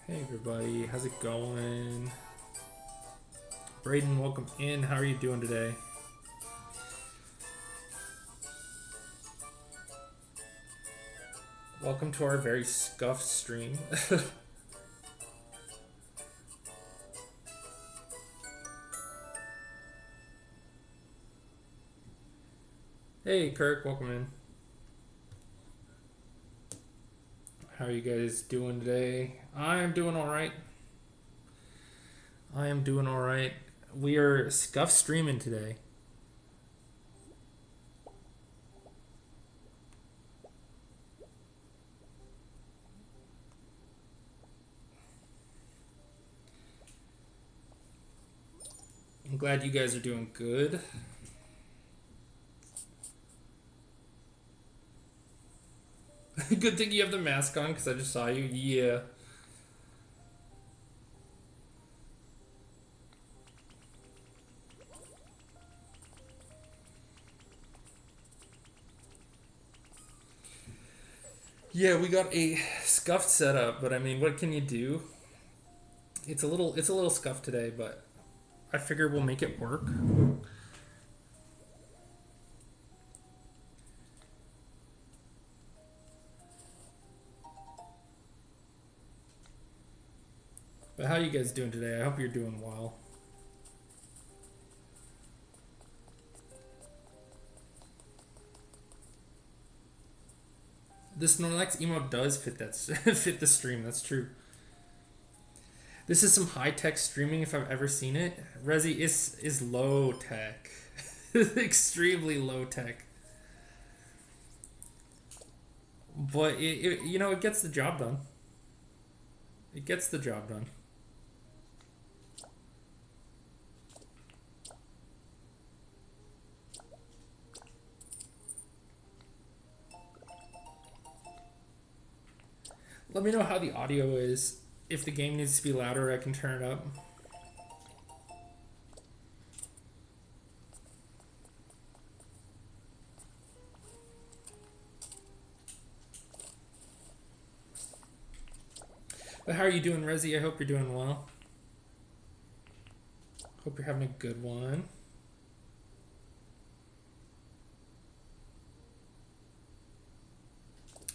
Hey everybody, how's it going? Braden, welcome in. How are you doing today? Welcome to our very scuffed stream. Hey Kirk, welcome in. How are you guys doing today? I am doing alright. I am doing alright. We are scuffed streaming today. I'm glad you guys are doing good. Good thing you have the mask on because I just saw you. Yeah. Yeah, we got a scuffed setup, but I mean, what can you do? It's a little scuffed today, but I figure we'll make it work. But how are you guys doing today? I hope you're doing well. This Snorlax emote does fit that fit the stream. That's true. This is some high tech streaming if I've ever seen it. Resi is low tech, extremely low tech. But it gets the job done. It gets the job done. Let me know how the audio is. If the game needs to be louder, I can turn it up. But how are you doing, Resi? I hope you're doing well. Hope you're having a good one.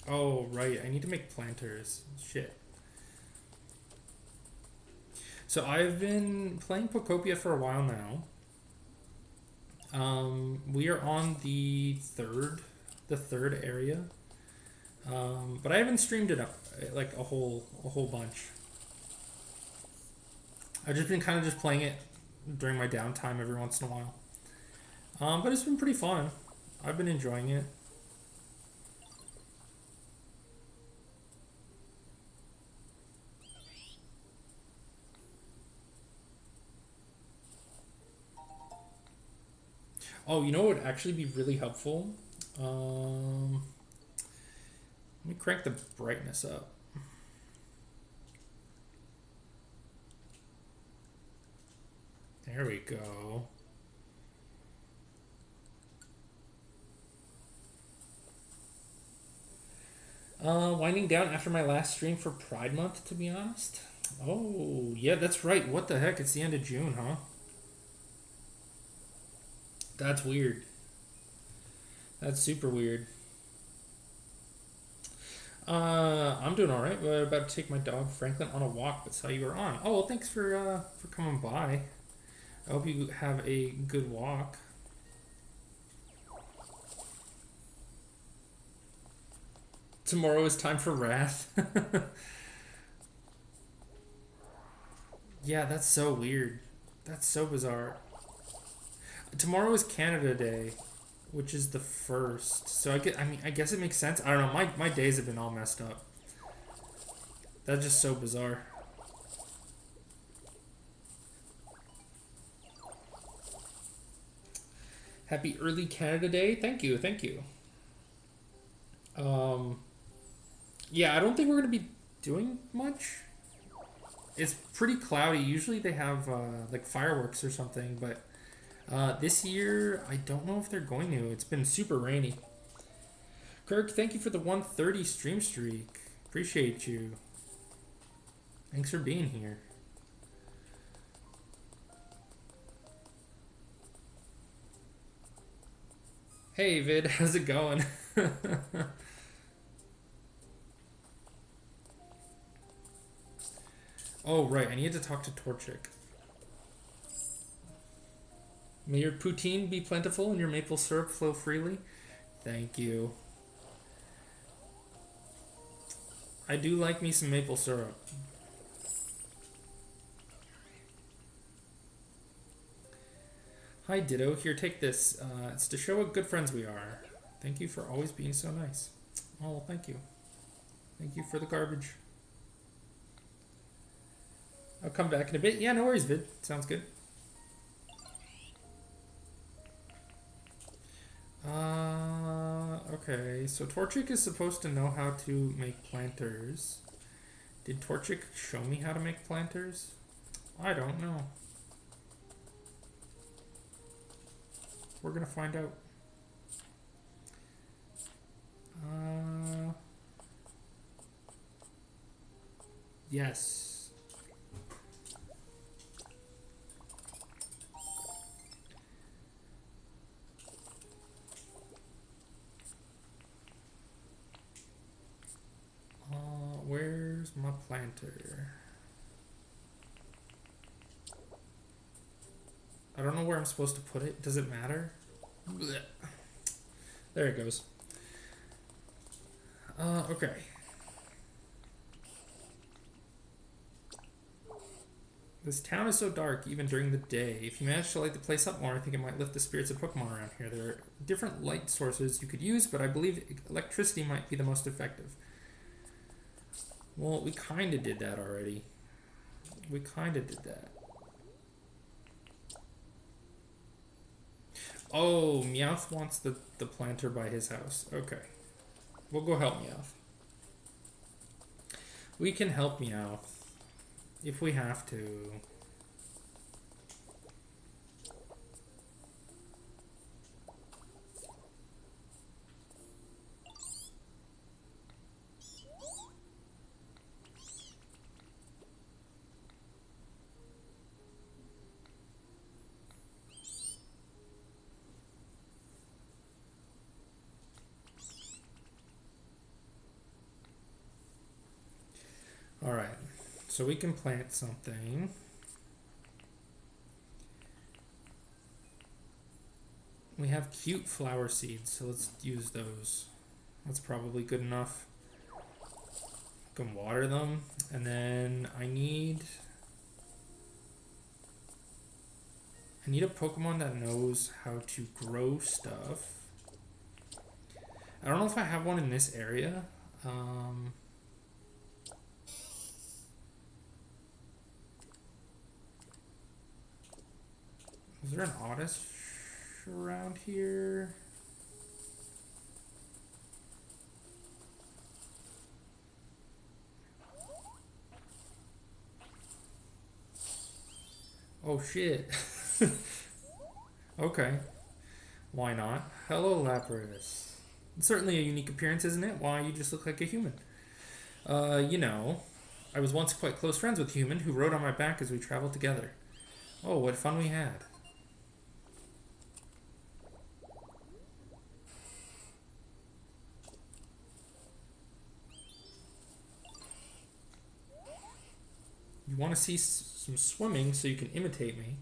Oh, right. I need to make planters. Shit. So I've been playing Pokopia for a while now. We are on the third area. But I haven't streamed it up like a whole bunch. I've just been kind of just playing it during my downtime every once in a while. But it's been pretty fun. I've been enjoying it. Oh, you know what would actually be really helpful? Let me crank the brightness up. There we go. Winding down after my last stream for Pride Month, to be honest. Oh, yeah, that's right. What the heck? It's the end of June, huh? That's weird. That's super weird. I'm doing all right. We're about to take my dog Franklin on a walk, but saw you were on. Oh, well, thanks for coming by. I hope you have a good walk. Tomorrow is time for wrath. Yeah, that's so weird. That's so bizarre. Tomorrow is Canada Day, which is the first. So I guess it makes sense. I don't know. My days have been all messed up. That's just so bizarre. Happy early Canada Day. Thank you. Thank you. Um, yeah, I don't think we're gonna be doing much. It's pretty cloudy. Usually they have like fireworks or something, but this year I don't know if they're going to. It's been super rainy. Kirk, thank you for the 130 stream streak. Appreciate you. Thanks for being here. Hey Vid, how's it going? Oh right, I need to talk to Torchic. May your poutine be plentiful and your maple syrup flow freely. Thank you. I do like me some maple syrup. Hi Ditto, here take this. It's to show what good friends we are. Thank you for always being so nice. Oh, well, thank you. Thank you for the garbage. I'll come back in a bit. Yeah, no worries, Vid. Sounds good. Okay, so Torchic is supposed to know how to make planters. Did Torchic show me how to make planters? I don't know. We're gonna find out. Yes. Where's my planter? I don't know where I'm supposed to put it. Does it matter? Blech. There it goes. Okay. This town is so dark, even during the day. If you manage to light the place up more, I think it might lift the spirits of Pokemon around here. There are different light sources you could use, but I believe electricity might be the most effective. Well, we kind of did that already. We kind of did that. Oh, Meowth wants the planter by his house. Okay. We'll go help Meowth. We can help Meowth. If we have to. Alright. So we can plant something. We have cute flower seeds, so let's use those. That's probably good enough. We can water them, and then I need a Pokemon that knows how to grow stuff. I don't know if I have one in this area. Is there an Oddish around here? Oh shit. Okay. Why not? Hello, Lapras. It's certainly a unique appearance, isn't it? Why, you just look like a human. You know, I was once quite close friends with a human who rode on my back as we traveled together. Oh, what fun we had. You want to see some swimming so you can imitate me?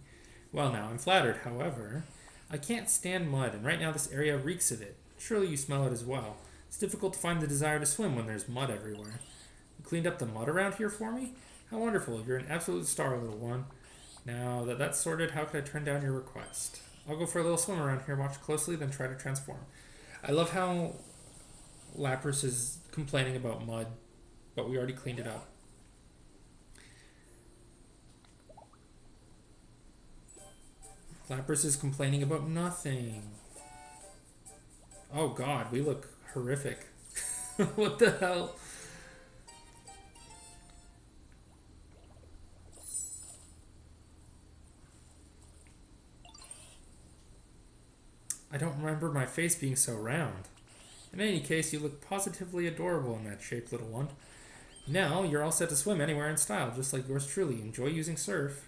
Well, now, I'm flattered. However, I can't stand mud, and right now this area reeks of it. Surely you smell it as well. It's difficult to find the desire to swim when there's mud everywhere. You cleaned up the mud around here for me? How wonderful. You're an absolute star, little one. Now that that's sorted, how can I turn down your request? I'll go for a little swim around here, watch closely, then try to transform. I love how Lapras is complaining about mud, but we already cleaned it up. Lapras is complaining about nothing. Oh god, we look horrific. What the hell? I don't remember my face being so round. In any case, you look positively adorable in that shape, little one. Now you're all set to swim anywhere in style, just like yours truly. Enjoy using surf.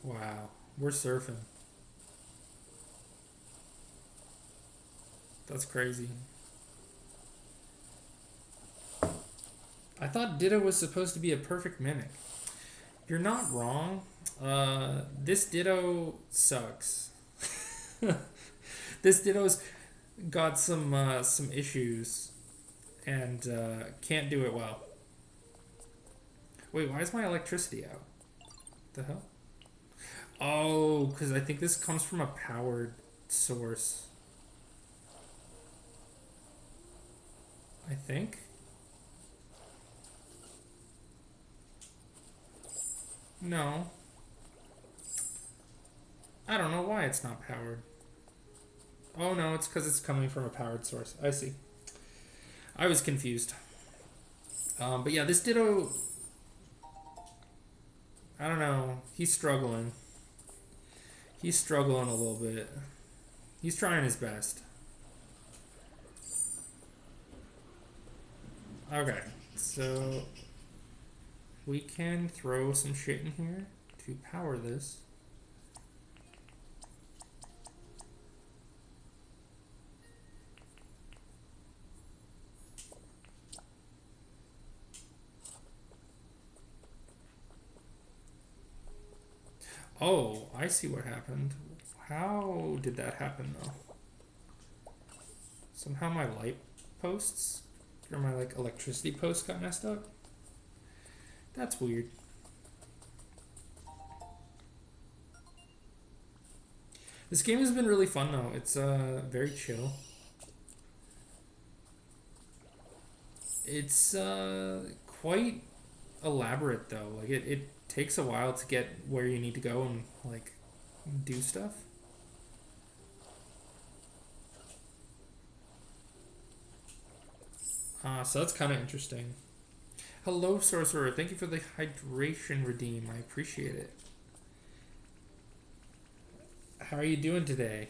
Wow, we're surfing. That's crazy. I thought Ditto was supposed to be a perfect mimic. You're not wrong. This Ditto sucks. This Ditto's got some issues and can't do it well. Wait, why is my electricity out? The hell? Oh, because I think this comes from a powered source. I think. No. I don't know why it's not powered. Oh no, it's because it's coming from a powered source. I see. I was confused. But yeah, this Ditto, I don't know. He's struggling. He's struggling a little bit. He's trying his best. Okay, so we can throw some shit in here to power this. Oh, I see what happened. How did that happen though? Somehow my light posts or my like electricity post got messed up. That's weird. This game has been really fun though. It's very chill. It's quite elaborate though. Like it takes a while to get where you need to go and like do stuff. So that's kind of interesting. Hello, Sorcerer. Thank you for the hydration redeem. I appreciate it. How are you doing today?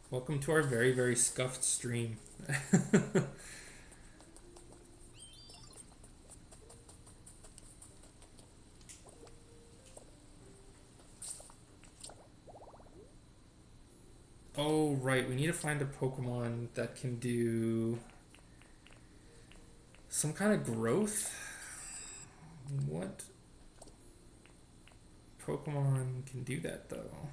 Welcome to our very, very scuffed stream. Oh, right. We need to find a Pokemon that can do some kind of growth. What Pokemon can do that, though?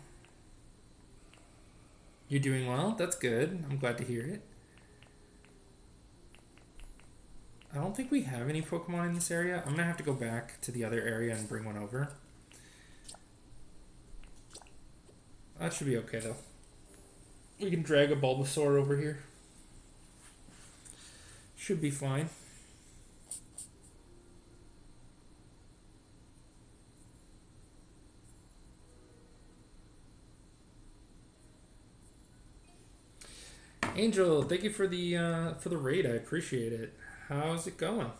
You're doing well? That's good. I'm glad to hear it. I don't think we have any Pokemon in this area. I'm gonna have to go back to the other area and bring one over. That should be okay, though. We can drag a Bulbasaur over here. Should be fine. Angel, thank you for the raid. I appreciate it. How's it going?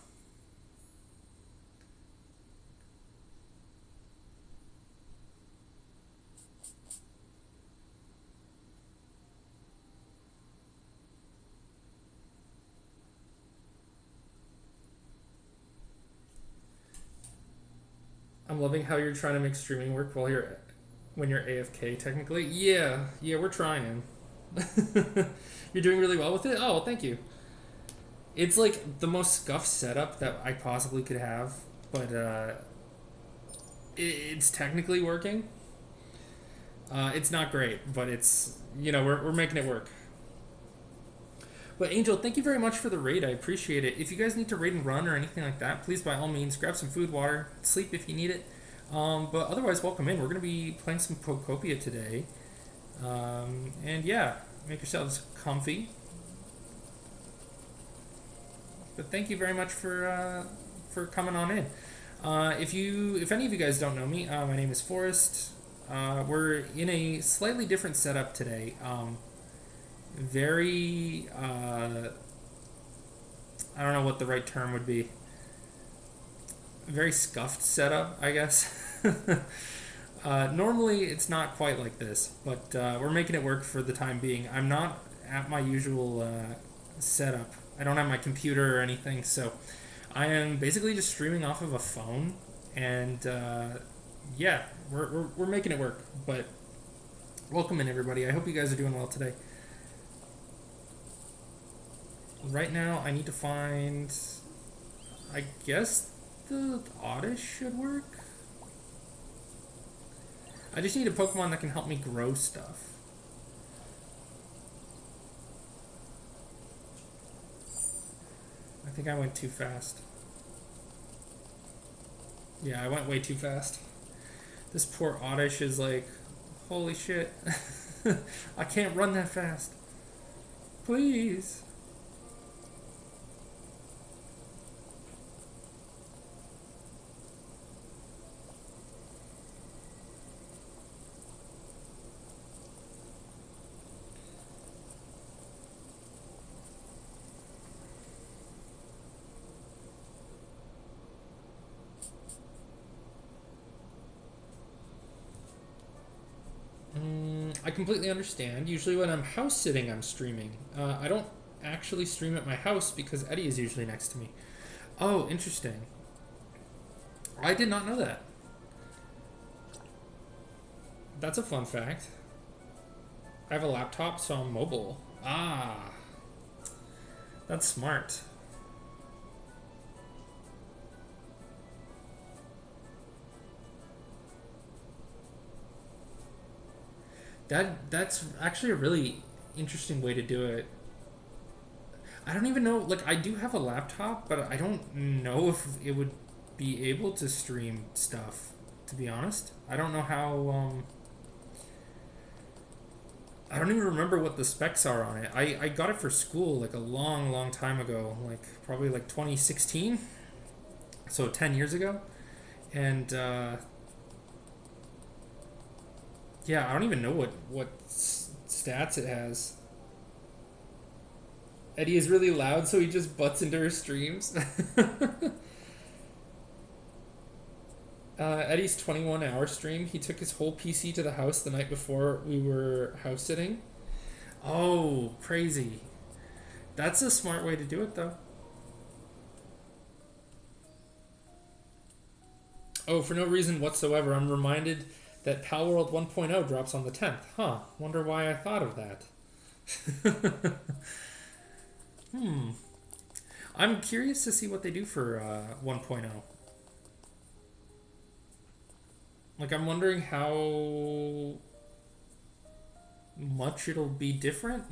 I'm loving how you're trying to make streaming work while you're when you're AFK technically. Yeah, we're trying. You're doing really well with it? Oh, well, thank you. It's like the most scuffed setup that I possibly could have, but it's technically working. It's not great, but it's, we're making it work. But Angel, thank you very much for the raid. I appreciate it. If you guys need to raid and run or anything like that, please by all means grab some food, water, sleep if you need it. But otherwise, welcome in. We're going to be playing some Pokopia today. And yeah, make yourselves comfy. But thank you very much for coming on in. If any of you guys don't know me, my name is Forrest. We're in a slightly different setup today. Very I don't know what the right term would be. Very scuffed setup, I guess. Normally, it's not quite like this, but we're making it work for the time being. I'm not at my usual setup. I don't have my computer or anything, so I am basically just streaming off of a phone, and yeah, we're making it work. But welcome in, everybody. I hope you guys are doing well today. Right now, I need to find. I guess the Oddish should work. I just need a Pokemon that can help me grow stuff. I think I went too fast. Yeah, I went way too fast. This poor Oddish is like, holy shit. I can't run that fast. Please. I completely understand. Usually when I'm house sitting, I'm streaming. I don't actually stream at my house because Eddie is usually next to me. Oh, interesting. I did not know that. That's a fun fact. I have a laptop, so I'm mobile. Ah, that's smart. That's actually a really interesting way to do it. I don't even know. Like, I do have a laptop, but I don't know if it would be able to stream stuff. To be honest, I don't know how. I don't even remember what the specs are on it. I got it for school like a long time ago, like probably like 2016, so 10 years ago, and yeah, I don't even know what stats it has. Eddie is really loud, so he just butts into her streams. Eddie's 21-hour stream, he took his whole PC to the house the night before we were house sitting. Oh, crazy. That's a smart way to do it, though. Oh, for no reason whatsoever, I'm reminded that Palworld 1.0 drops on the 10th. Huh, wonder why I thought of that. Hmm. I'm curious to see what they do for 1.0. Like, I'm wondering how much it'll be different.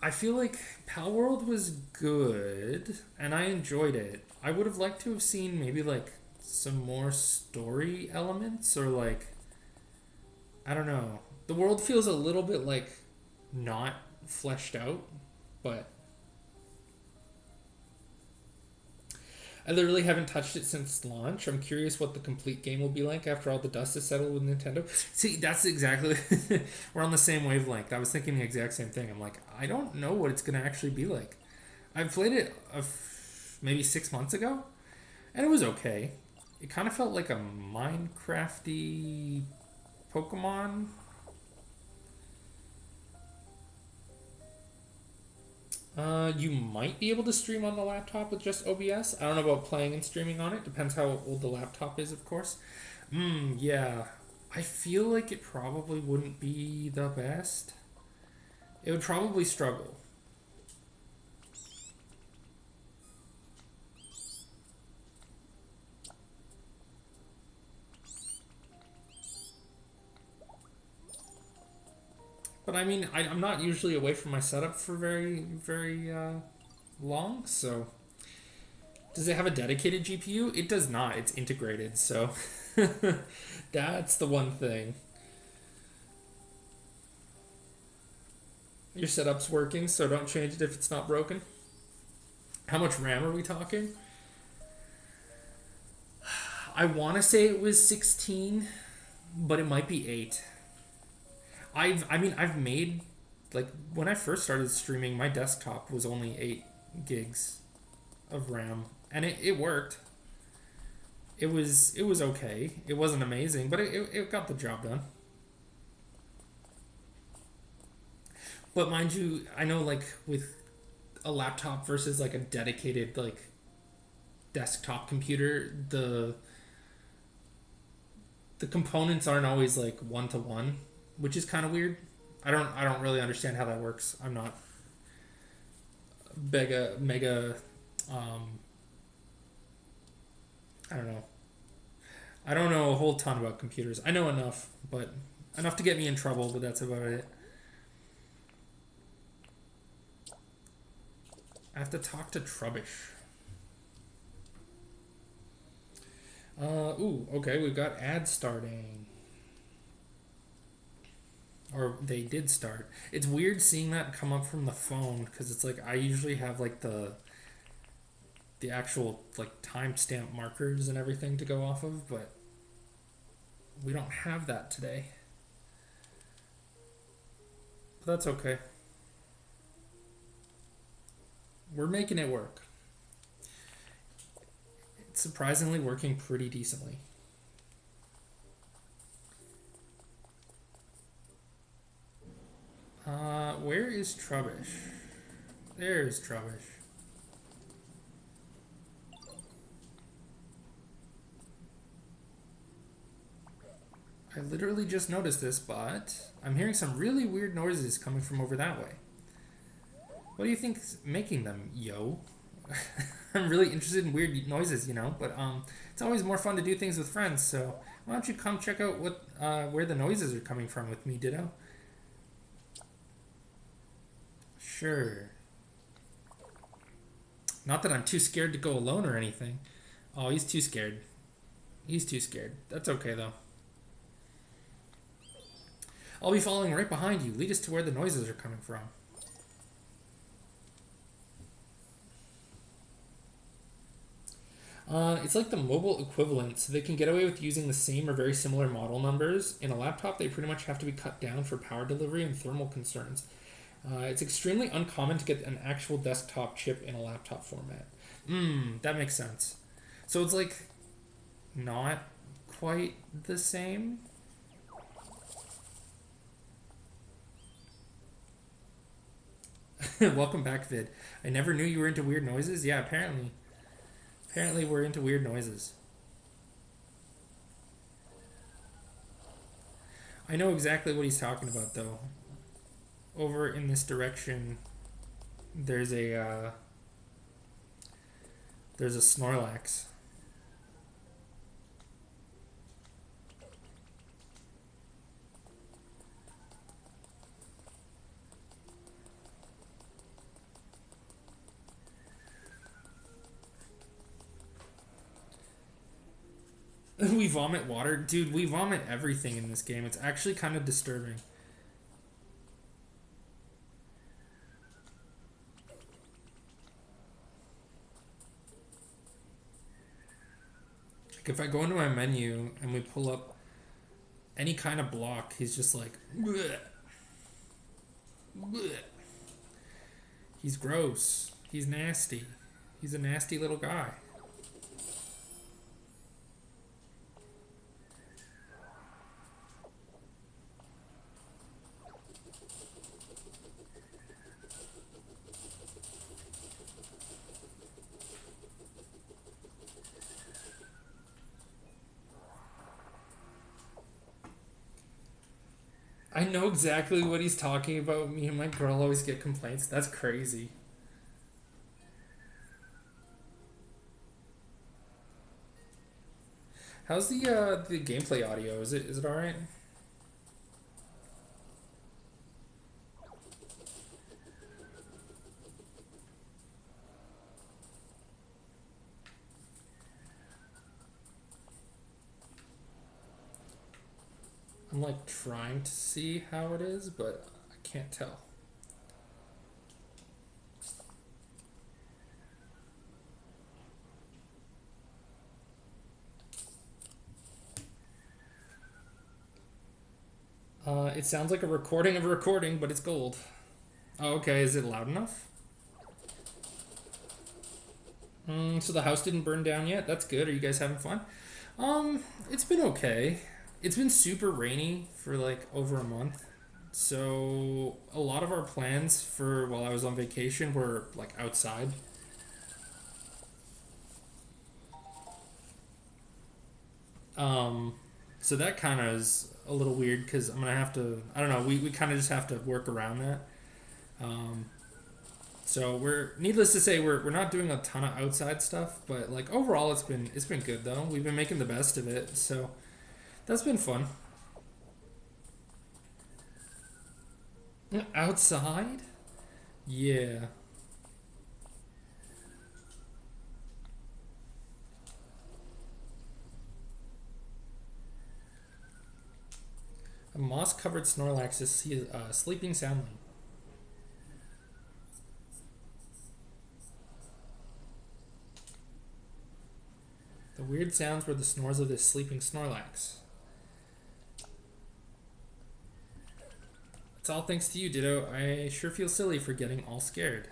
I feel like Palworld was good, and I enjoyed it. I would have liked to have seen maybe like some more story elements, or like, I don't know. The world feels a little bit like not fleshed out, but I literally haven't touched it since launch. I'm curious what the complete game will be like after all the dust is settled with Nintendo. See, that's exactly we're on the same wavelength. I was thinking the exact same thing. I'm like, I don't know what it's gonna actually be like. I played it maybe 6 months ago, and it was okay. It kind of felt like a Minecrafty Pokemon. You might be able to stream on the laptop with just OBS. I don't know about playing and streaming on it. Depends how old the laptop is, of course. Yeah. I feel like it probably wouldn't be the best. It would probably struggle. But I mean, I'm not usually away from my setup for very long, so. Does it have a dedicated GPU? It does not. It's integrated, so that's the one thing. Your setup's working, so don't change it if it's not broken. How much RAM are we talking? I want to say it was 16, but it might be 8. I've made like when I first started streaming, my desktop was only 8 gigs of RAM, and it worked. It was okay. It wasn't amazing, but it got the job done. But mind you, I know like with a laptop versus like a dedicated like desktop computer, the components aren't always like one to one, which is kind of weird. I don't really understand how that works. I'm not mega um I don't know. I don't know a whole ton about computers. I know enough, but enough to get me in trouble, but that's about it. I have to talk to Trubbish. Ooh, okay, we've got ads starting. Or they did start. It's weird seeing that come up from the phone because it's like I usually have like the actual like timestamp markers and everything to go off of, but we don't have that today. But that's okay. We're making it work. It's surprisingly working pretty decently. Where is Trubbish? There's Trubbish. I literally just noticed this, but I'm hearing some really weird noises coming from over that way. What do you think's making them, yo? I'm really interested in weird noises, but it's always more fun to do things with friends. So why don't you come check out what where the noises are coming from with me, Ditto? Sure. Not that I'm too scared to go alone or anything. Oh, he's too scared. He's too scared. That's okay though. I'll be following right behind you. Lead us to where the noises are coming from. It's like the mobile equivalent, so they can get away with using the same or very similar model numbers. In a laptop, they pretty much have to be cut down for power delivery and thermal concerns. It's extremely uncommon to get an actual desktop chip in a laptop format. That makes sense. So it's like not quite the same. Welcome back, Vid. I never knew you were into weird noises. Yeah, apparently. Apparently we're into weird noises. I know exactly what he's talking about though. Over in this direction, there's a Snorlax. We vomit water, dude. We vomit everything in this game. It's actually kind of disturbing. Like if I go into my menu and we pull up any kind of block, he's just like, bleh, bleh. He's gross. He's nasty. He's a nasty little guy. I know exactly what he's talking about. Me and my girl always get complaints. That's crazy. How's the gameplay audio? Is it all right? I'm like trying to see how it is, but I can't tell. It sounds like a recording of a recording, but it's gold. Oh, okay. Is it loud enough? So the house didn't burn down yet. That's good. Are you guys having fun? It's been okay. It's been super rainy for like over a month. So a lot of our plans for while I was on vacation were like outside. Um, so that kind of is a little weird because I'm gonna have to. I don't know. We kind of just have to work around that. Um, so we're needless to say we're not doing a ton of outside stuff, but like overall it's been good though. We've been making the best of it, so that's been fun. Outside? Yeah. A moss covered Snorlax is sleeping soundly. The weird sounds were the snores of this sleeping Snorlax. It's all thanks to you, Ditto. I sure feel silly for getting all scared.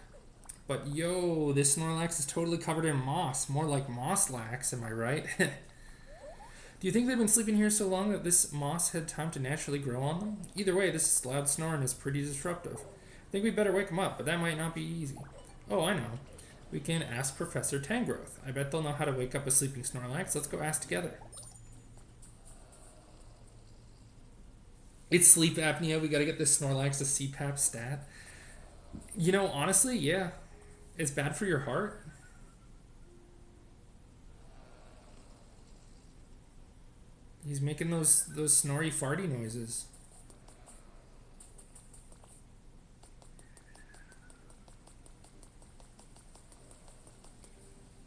But yo, this Snorlax is totally covered in moss. More like Mosslax, am I right? Do you think they've been sleeping here so long that this moss had time to naturally grow on them? Either way, this loud snoring is pretty disruptive. I think we better wake them up, but that might not be easy. Oh, I know. We can ask Professor Tangrowth. I bet they'll know how to wake up a sleeping Snorlax. Let's go ask together. It's sleep apnea. We gotta get this Snorlax a CPAP stat. You know, honestly, yeah. It's bad for your heart. He's making those snorry farty noises.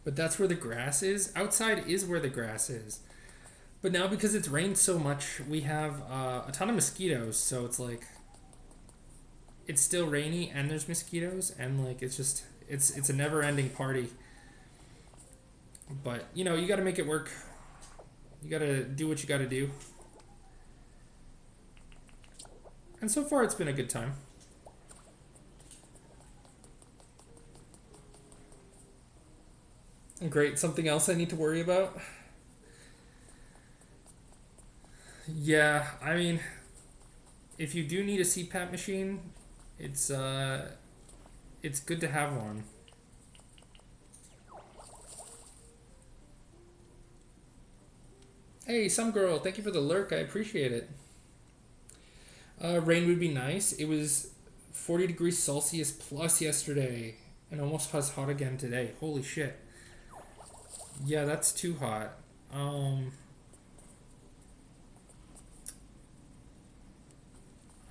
But that's where the grass is. Outside is where the grass is. But now because it's rained so much, we have a ton of mosquitoes. So it's like it's still rainy and there's mosquitoes and like it's a never-ending party. But you know you got to make it work. You got to do what you got to do. And so far it's been a good time. Great. Something else I need to worry about? Yeah, I mean, if you do need a CPAP machine, it's uh it's good to have one. Hey, some girl, thank you for the lurk. I appreciate it. Rain would be nice. It was 40 degrees Celsius plus yesterday and almost as hot again today. Holy shit. Yeah, that's too hot. Um,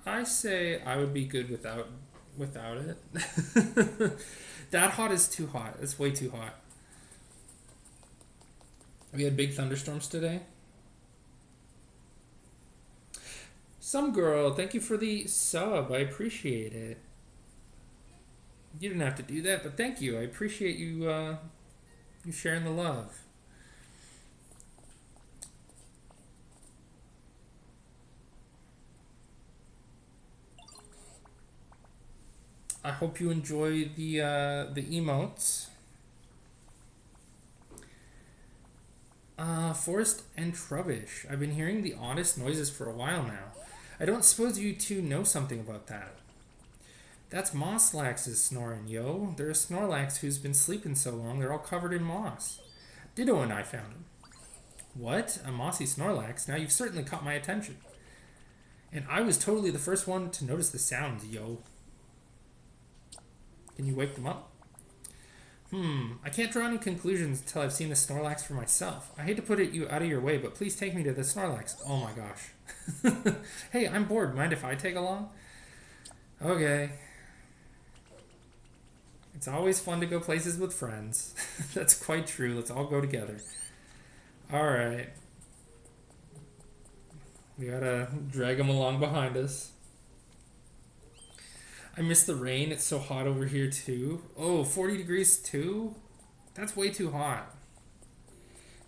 I say I would be good without it. That hot is too hot. It's way too hot. We had big thunderstorms today. Some girl, thank you for the sub. I appreciate it. You didn't have to do that, but thank you. I appreciate you sharing the love. I hope you enjoy the emotes. Forest and Trubbish. I've been hearing the oddest noises for a while now. I don't suppose you two know something about that. That's Mosslax's snoring, yo. They're a Snorlax who's been sleeping so long they're all covered in moss. Ditto and I found him. What? A mossy Snorlax? Now you've certainly caught my attention. And I was totally the first one to notice the sounds, yo. Can you wake them up? I can't draw any conclusions until I've seen the Snorlax for myself. I hate to put you out of your way, but please take me to the Snorlax. Oh my gosh. Hey, I'm bored. Mind if I tag along? Okay. It's always fun to go places with friends. That's quite true. Let's all go together. Alright. We gotta drag them along behind us. I miss the rain. It's so hot over here too. Oh, 40 degrees too? That's way too hot.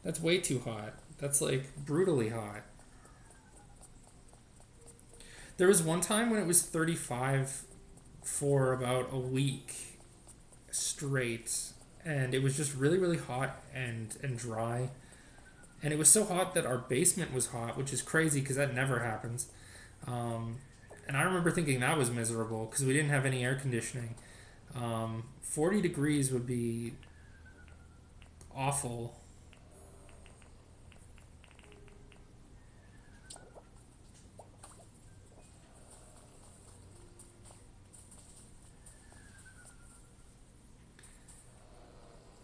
That's way too hot. That's like brutally hot. There was one time when it was 35 for about a week straight, and it was just really really hot and dry. And it was so hot that our basement was hot, which is crazy because that never happens. Um, and I remember thinking that was miserable because we didn't have any air conditioning. 40 degrees would be awful.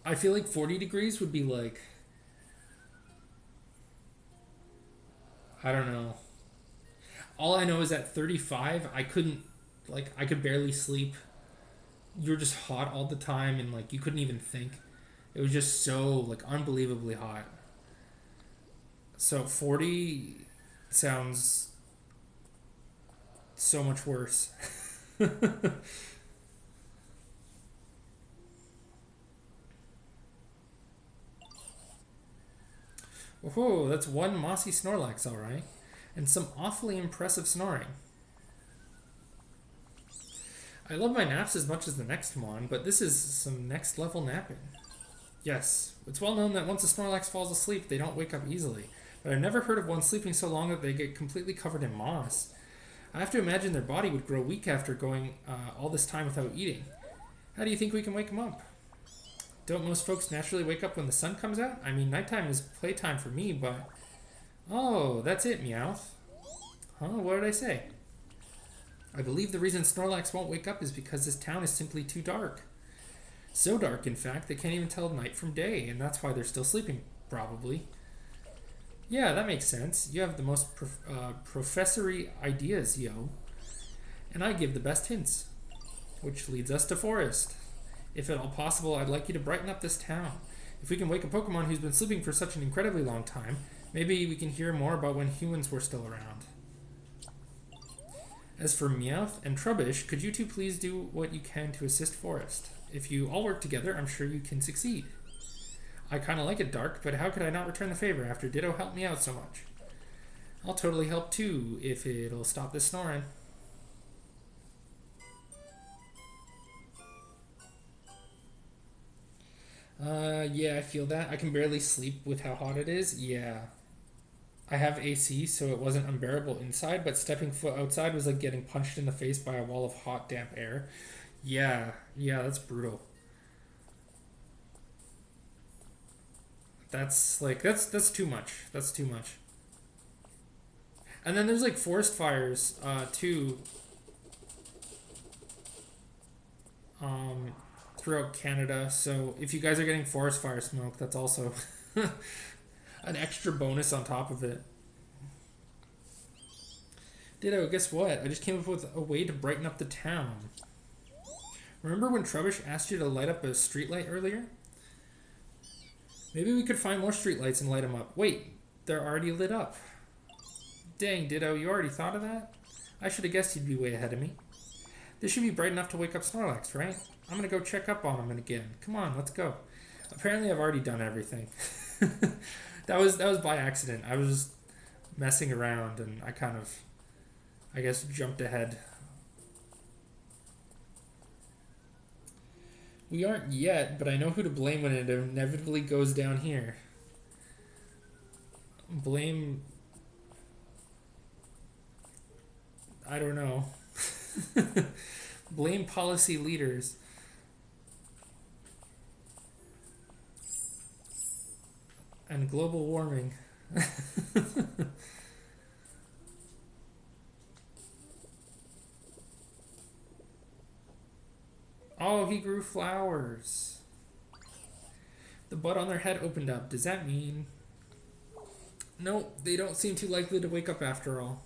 I feel like 40 degrees would be like, I don't know. All I know is at 35, I couldn't, like, I could barely sleep. You were just hot all the time and, like, you couldn't even think. It was just so, like, unbelievably hot. So 40 sounds so much worse. Oh, that's one mossy Snorlax, alright. And some awfully impressive snoring. I love my naps as much as the next one, but this is some next level napping. Yes, it's well known that once a Snorlax falls asleep, they don't wake up easily. But I've never heard of one sleeping so long that they get completely covered in moss. I have to imagine their body would grow weak after going all this time without eating. How do you think we can wake them up? Don't most folks naturally wake up when the sun comes out? I mean, nighttime is playtime for me, but... Oh, that's it, Meowth. Huh? What did I say? I believe the reason Snorlax won't wake up is because this town is simply too dark. So dark, in fact, they can't even tell night from day, and that's why they're still sleeping, probably. Yeah, that makes sense. You have the most professory ideas, yo. And I give the best hints. Which leads us to Forest. If at all possible, I'd like you to brighten up this town. If we can wake a Pokemon who's been sleeping for such an incredibly long time, maybe we can hear more about when humans were still around. As for Meowth and Trubbish, could you two please do what you can to assist Forest? If you all work together, I'm sure you can succeed. I kinda like it dark, but how could I not return the favor after Ditto helped me out so much? I'll totally help too, if it'll stop this snoring. Yeah, I feel that. I can barely sleep with how hot it is. Yeah. I have AC, so it wasn't unbearable inside, but stepping foot outside was like getting punched in the face by a wall of hot, damp air. Yeah, that's brutal. That's too much. That's too much. And then there's like forest fires, too, um, throughout Canada. So if you guys are getting forest fire smoke, that's also an extra bonus on top of it. Ditto, guess what? I just came up with a way to brighten up the town. Remember when Trubbish asked you to light up a streetlight earlier? Maybe we could find more streetlights and light them up. Wait, they're already lit up. Dang, Ditto, you already thought of that? I should have guessed you'd be way ahead of me. This should be bright enough to wake up Snorlax, right? I'm gonna go check up on him again. Come on, let's go. Apparently I've already done everything. that was by accident. I was just messing around and I kind of, I guess, jumped ahead. We aren't yet, but I know who to blame when it inevitably goes down here. Blame... I don't know. Blame policy leaders. And global warming. Oh, he grew flowers. The bud on their head opened up. Does that mean... No, they don't seem too likely to wake up after all.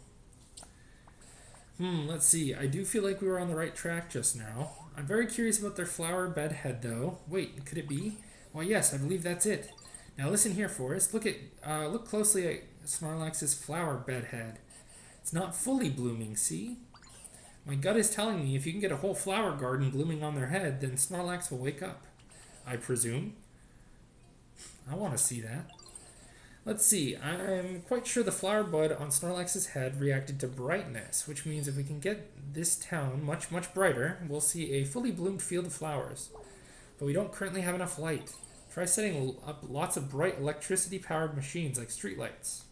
Let's see. I do feel like we were on the right track just now. I'm very curious about their flower bed head, though. Wait, could it be? Why, yes, I believe that's it. Now listen here, Forrest. Look closely at Snorlax's flower bed head. It's not fully blooming, see? My gut is telling me if you can get a whole flower garden blooming on their head, then Snorlax will wake up. I presume. I want to see that. Let's see. I'm quite sure the flower bud on Snorlax's head reacted to brightness, which means if we can get this town much, much brighter, we'll see a fully bloomed field of flowers. But we don't currently have enough light. Try setting up lots of bright electricity-powered machines like streetlights.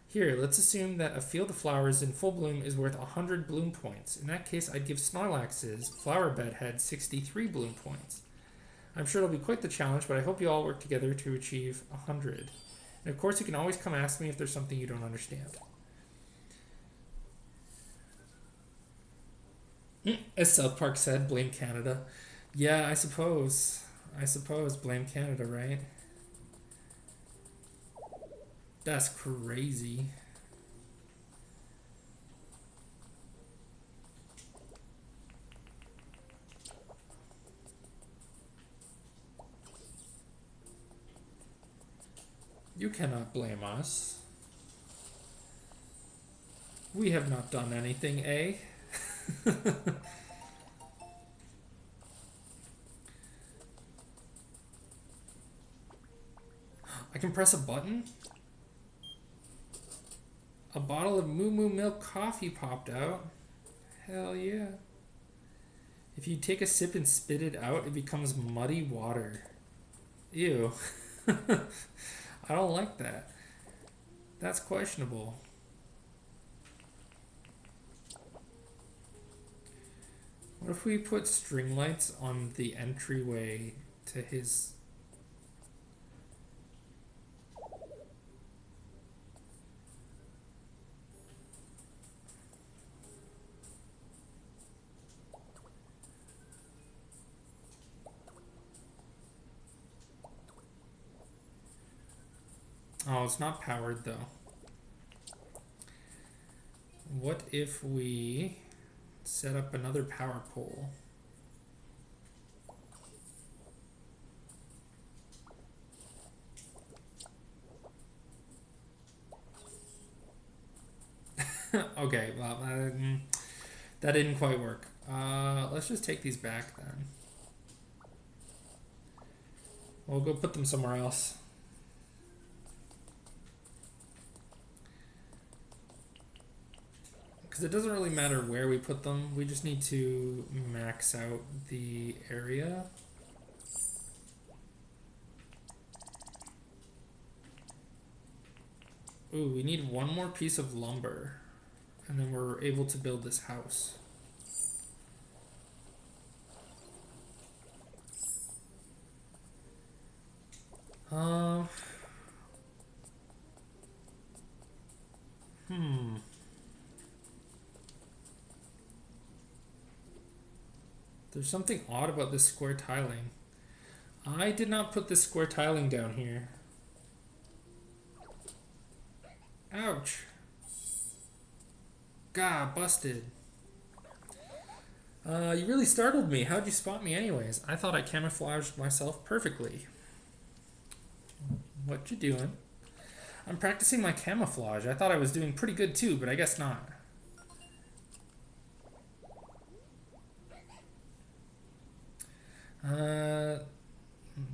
Here, let's assume that a field of flowers in full bloom is worth 100 bloom points. In that case, I'd give Snorlax's flower bed head 63 bloom points. I'm sure it'll be quite the challenge, but I hope you all work together to achieve 100. And of course, you can always come ask me if there's something you don't understand. As South Park said, blame Canada. Yeah, I suppose. Blame Canada, right? That's crazy. You cannot blame us. We have not done anything, eh? I can press a button? A bottle of Moo Moo Milk coffee popped out. Hell yeah. If you take a sip and spit it out, it becomes muddy water. Ew. I don't like that. That's questionable. What if we put string lights on the entryway to his... Oh, it's not powered though. What if we set up another power pole? Okay, well, that didn't quite work. Let's just take these back then. We'll go put them somewhere else. Because it doesn't really matter where we put them. We just need to max out the area. Ooh, we need one more piece of lumber. And then we're able to build this house. There's something odd about this square tiling. I did not put this square tiling down here. Ouch. God, busted. You really startled me. How'd you spot me anyways? I thought I camouflaged myself perfectly. What you doing? I'm practicing my camouflage. I thought I was doing pretty good too, but I guess not.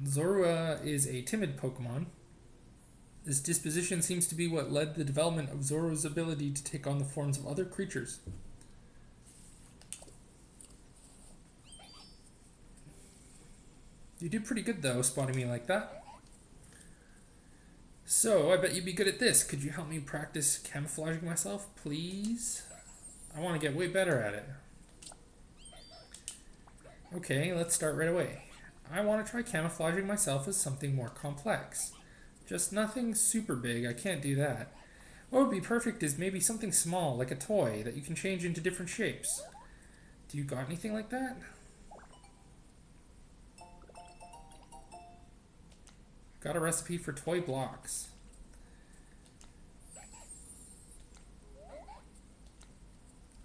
Zorua is a timid Pokemon. This disposition seems to be what led the development of Zorua's ability to take on the forms of other creatures. You did pretty good though, spotting me like that. So, I bet you'd be good at this. Could you help me practice camouflaging myself, please? I want to get way better at it. Okay, let's start right away. I want to try camouflaging myself as something more complex. Just nothing super big, I can't do that. What would be perfect is maybe something small, like a toy, that you can change into different shapes. Do you got anything like that? Got a recipe for toy blocks.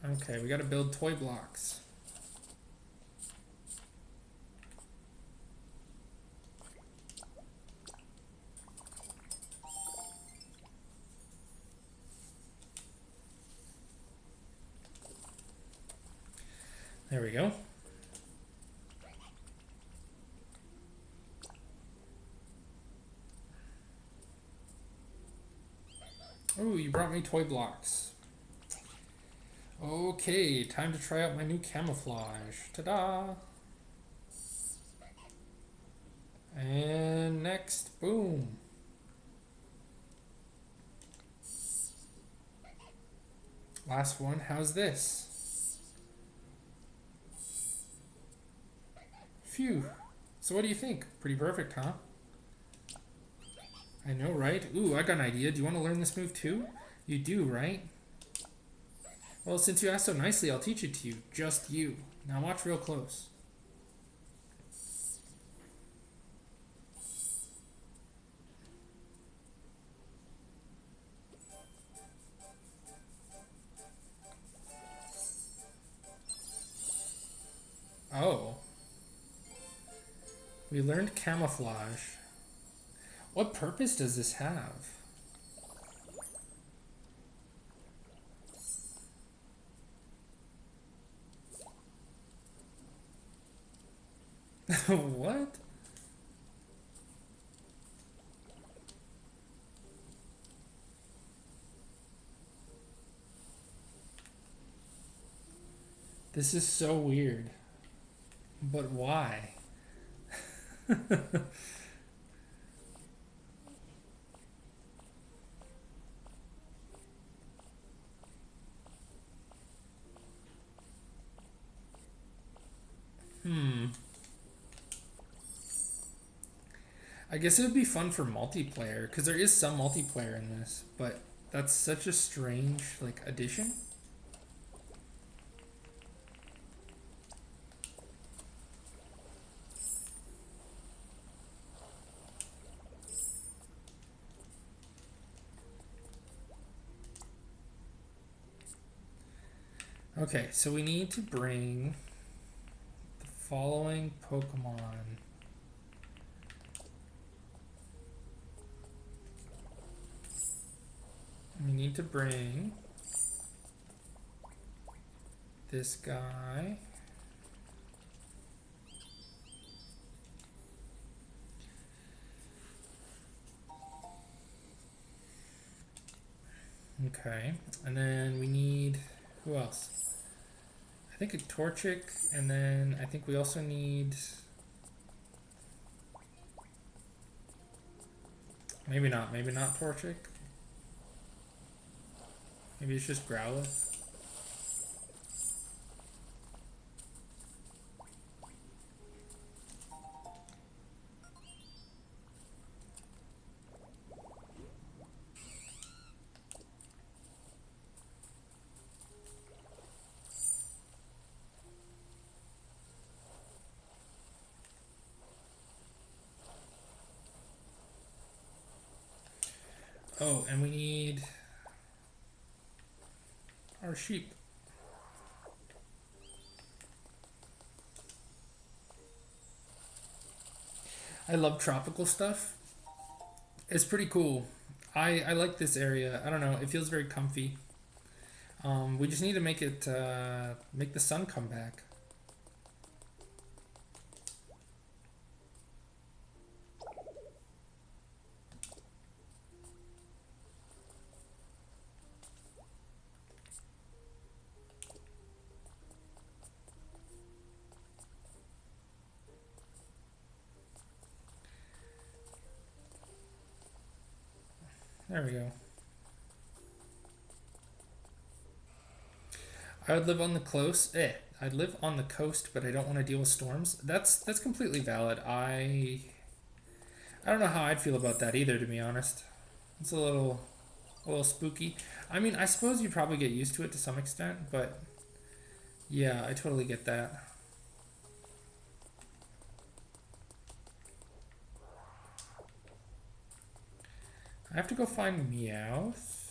Okay, we gotta build toy blocks. There we go. Oh, you brought me toy blocks. Okay, time to try out my new camouflage. Ta-da! And next, boom. Last one, how's this? Phew. So what do you think? Pretty perfect, huh? I know, right? Ooh, I got an idea. Do you want to learn this move too? You do, right? Well, since you asked so nicely, I'll teach it to you. Just you. Now watch real close. Oh. We learned camouflage. What purpose does this have? What? This is so weird. But why? Hmm. I guess it would be fun for multiplayer, because there is some multiplayer in this, but that's such a strange, like, addition. Okay, so we need to bring the following Pokemon. We need to bring this guy. Okay, and then we need, who else? I think a Torchic, and then I think we also need, maybe not Torchic. Maybe it's just Growlithe. Oh, and we need our sheep. I love tropical stuff. It's pretty cool. I like this area. I don't know. It feels very comfy. We just need to make it make the sun come back. There we go. I would live on the coast. I'd live on the coast, but I don't want to deal with storms. That's completely valid. I don't know how I'd feel about that either, to be honest. It's a little spooky. I mean, I suppose you'd probably get used to it to some extent, but yeah, I totally get that. I have to go find Meowth.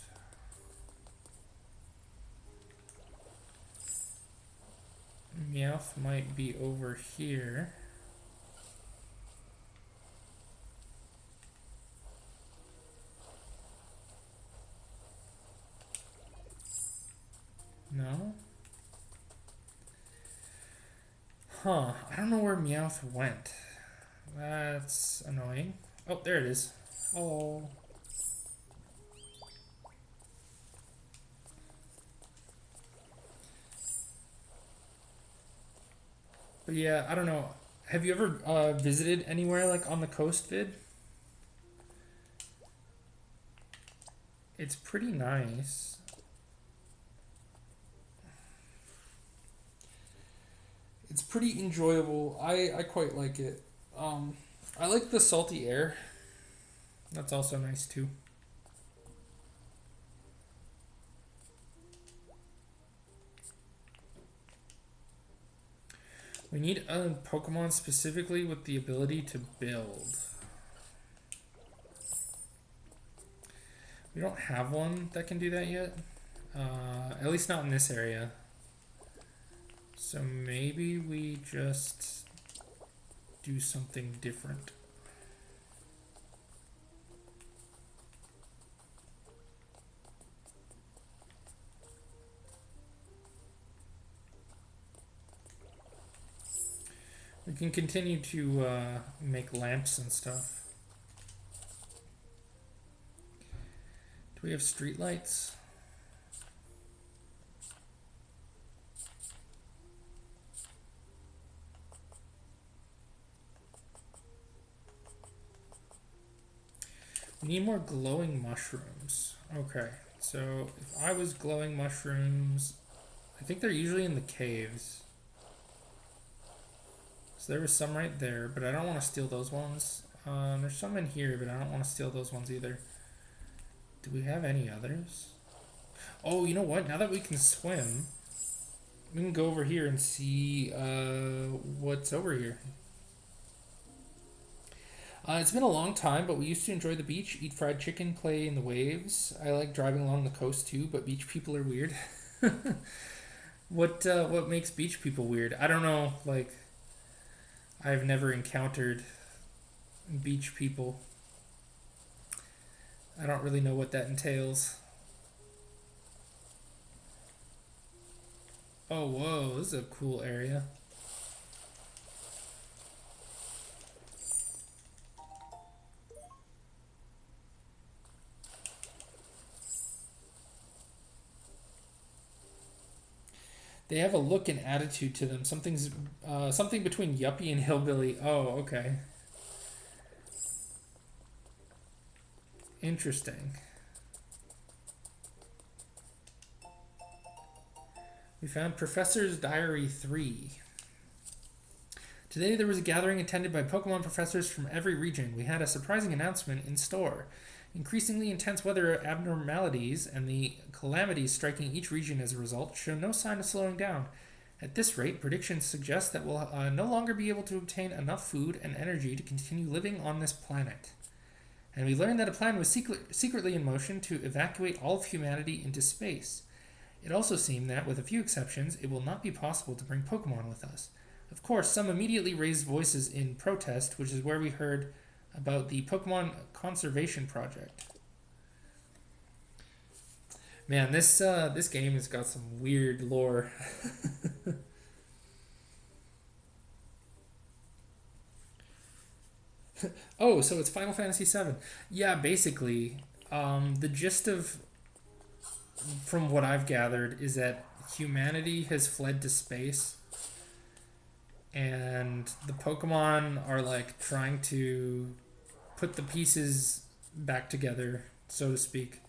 Meowth might be over here. No? Huh. I don't know where Meowth went. That's annoying. Oh, there it is. Oh. But yeah, I don't know. Have you ever visited anywhere like on the coast, Vid? It's pretty nice. It's pretty enjoyable. I quite like it. Um, I like the salty air. That's also nice too. We need a Pokemon specifically with the ability to build. We don't have one that can do that yet. At least not in this area. So maybe we just do something different. We can continue to make lamps and stuff. Do we have street lights? We need more glowing mushrooms. Okay, so if I was glowing mushrooms, I think they're usually in the caves. So there was some right there, but I don't want to steal those ones. There's some in here, but I don't want to steal those ones either. Do we have any others? Oh, you know what? Now that we can swim, we can go over here and see what's over here. It's been a long time, but we used to enjoy the beach, eat fried chicken, play in the waves. I like driving along the coast too, but beach people are weird. What makes beach people weird? I don't know. Like, I've never encountered beach people. I don't really know what that entails. Oh, whoa, this is a cool area. They have a look and attitude to them. Something between yuppie and hillbilly. Oh, okay. Interesting. We found Professor's Diary 3. Today there was a gathering attended by Pokemon professors from every region. We had a surprising announcement in store. Increasingly intense weather abnormalities and the calamities striking each region as a result show no sign of slowing down. At this rate, predictions suggest that we'll no longer be able to obtain enough food and energy to continue living on this planet. And we learned that a plan was secretly in motion to evacuate all of humanity into space. It also seemed that, with a few exceptions, it will not be possible to bring Pokemon with us. Of course, some immediately raised voices in protest, which is where we heard about the Pokemon Conservation Project. Man, this game has got some weird lore. Oh, so it's Final Fantasy VII. Yeah, basically, the gist of, from what I've gathered, is that humanity has fled to space, and the Pokemon are like trying to put the pieces back together, so to speak.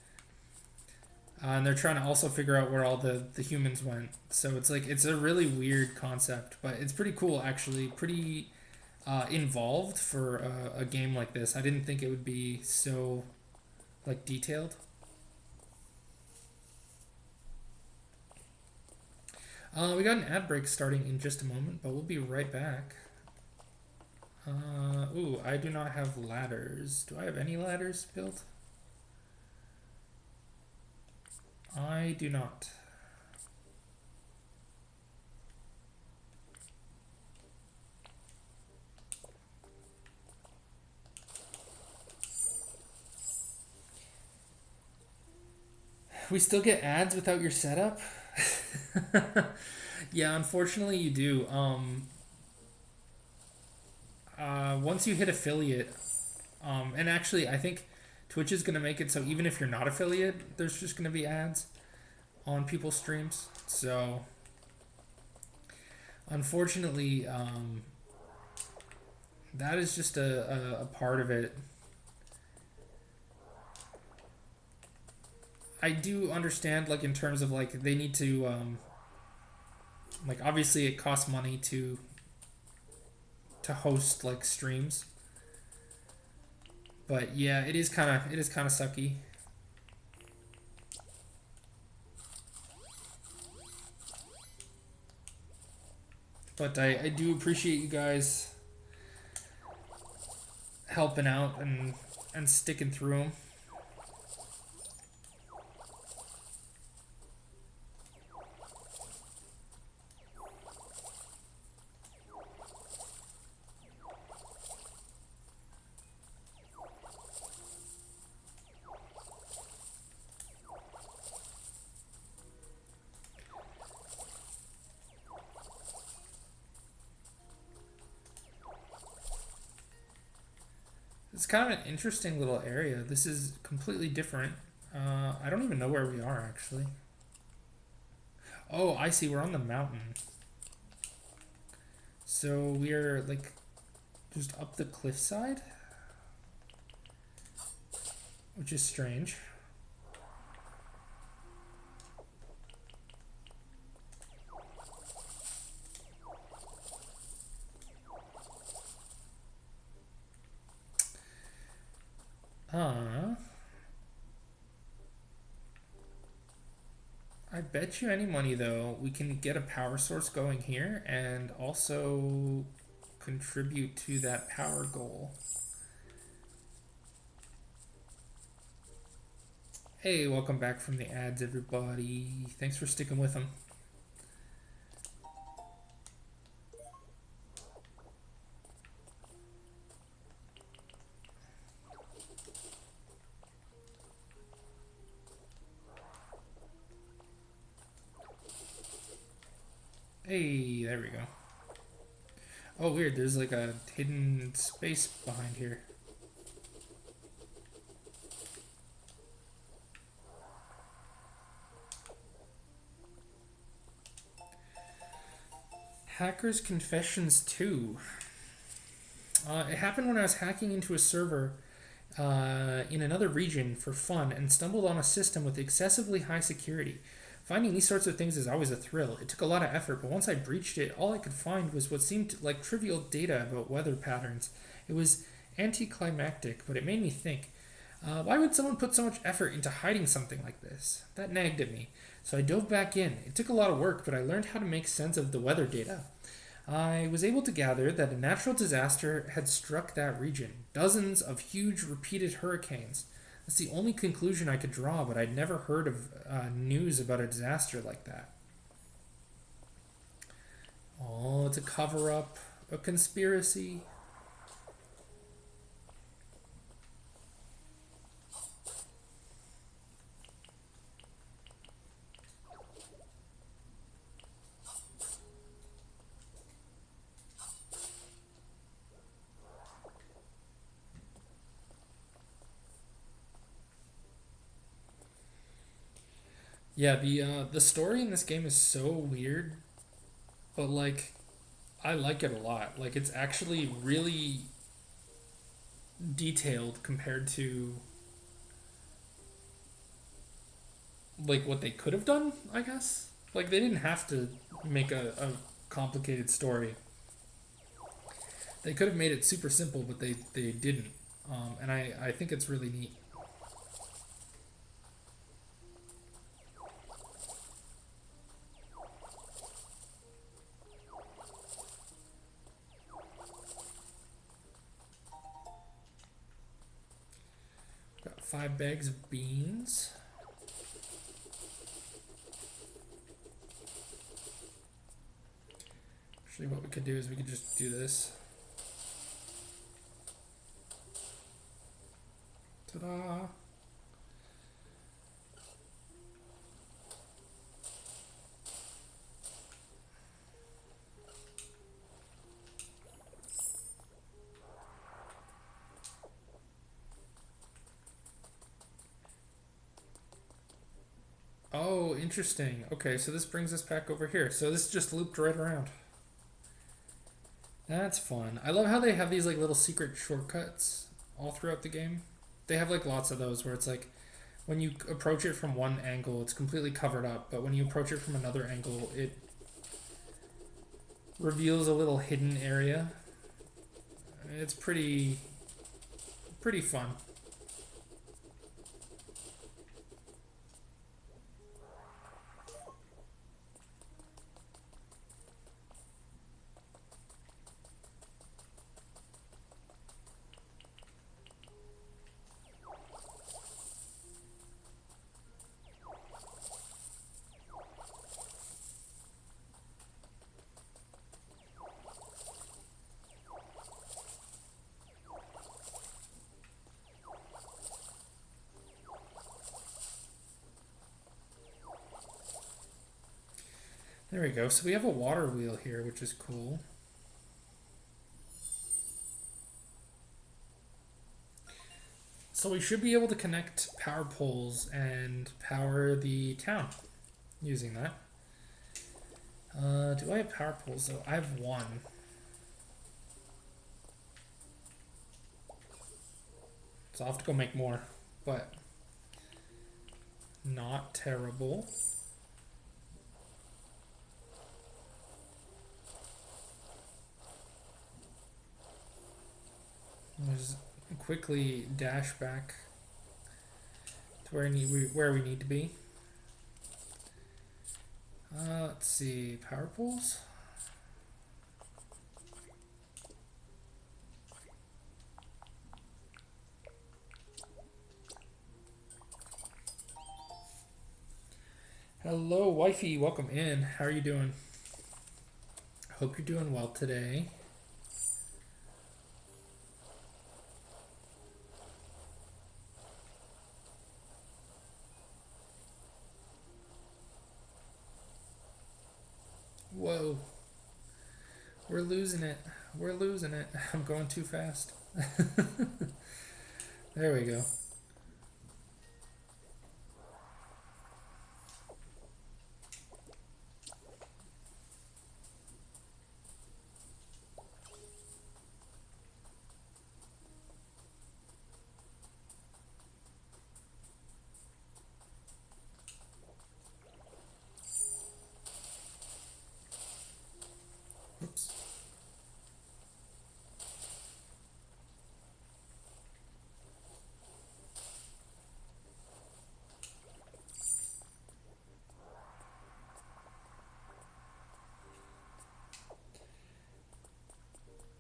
And they're trying to also figure out where all the humans went. So it's like it's a really weird concept, but it's pretty cool actually. Pretty involved for a game like this. I didn't think it would be so like detailed. We got an ad break starting in just a moment, but we'll be right back. Ooh, I do not have ladders. Do I have any ladders built? I do not. We still get ads without your setup? Yeah, unfortunately you do. Once you hit affiliate, and actually I think Twitch is going to make it so even if you're not affiliate, there's just going to be ads on people's streams. So Unfortunately, that is just a part of it. I do understand, like, in terms of, like, they need to, like, obviously it costs money to host, like, streams. But yeah, it is kind of sucky. But I do appreciate you guys helping out and sticking through them. It's kind of an interesting little area. This is completely different. I don't even know where we are, actually. Oh, I see. We're on the mountain. So we're, like, just up the cliffside, which is strange. Uh, I bet you any money, though, we can get a power source going here and also contribute to that power goal. Hey, welcome back from the ads, everybody. Thanks for sticking with them. Hey, there we go. Oh, weird. There's like a hidden space behind here. Hacker's Confessions 2. It happened when I was hacking into a server in another region for fun and stumbled on a system with excessively high security. Finding these sorts of things is always a thrill. It took a lot of effort, but once I breached it, all I could find was what seemed like trivial data about weather patterns. It was anticlimactic, but it made me think. Why would someone put so much effort into hiding something like this? That nagged at me. So I dove back in. It took a lot of work, but I learned how to make sense of the weather data. I was able to gather that a natural disaster had struck that region. Dozens of huge repeated hurricanes. That's the only conclusion I could draw, but I'd never heard of news about a disaster like that. Oh, it's a cover up, a conspiracy. Yeah, the story in this game is so weird, but like I like it a lot. Like it's actually really detailed compared to like what they could have done, I guess. Like they didn't have to make a complicated story. They could have made it super simple, but they didn't. And I think it's really neat. Got 5 bags of beans. Actually, what we could do is we could just do this. Ta-da! Oh, interesting. Okay, so this brings us back over here. So this just looped right around. That's fun. I love how they have these like little secret shortcuts all throughout the game. They have like lots of those where it's like when you approach it from one angle, it's completely covered up, but when you approach it from another angle, it reveals a little hidden area. It's pretty fun. There we go. So we have a water wheel here, which is cool. So we should be able to connect power poles and power the town using that. Do I have power poles though? I have one. So I'll have to go make more, but not terrible. I'll just quickly dash back to where we need to be. Let's see, power poles. Hello, wifey. Welcome in. How are you doing? Hope you're doing well today. Whoa. We're losing it. We're losing it. I'm going too fast. There we go. Oops.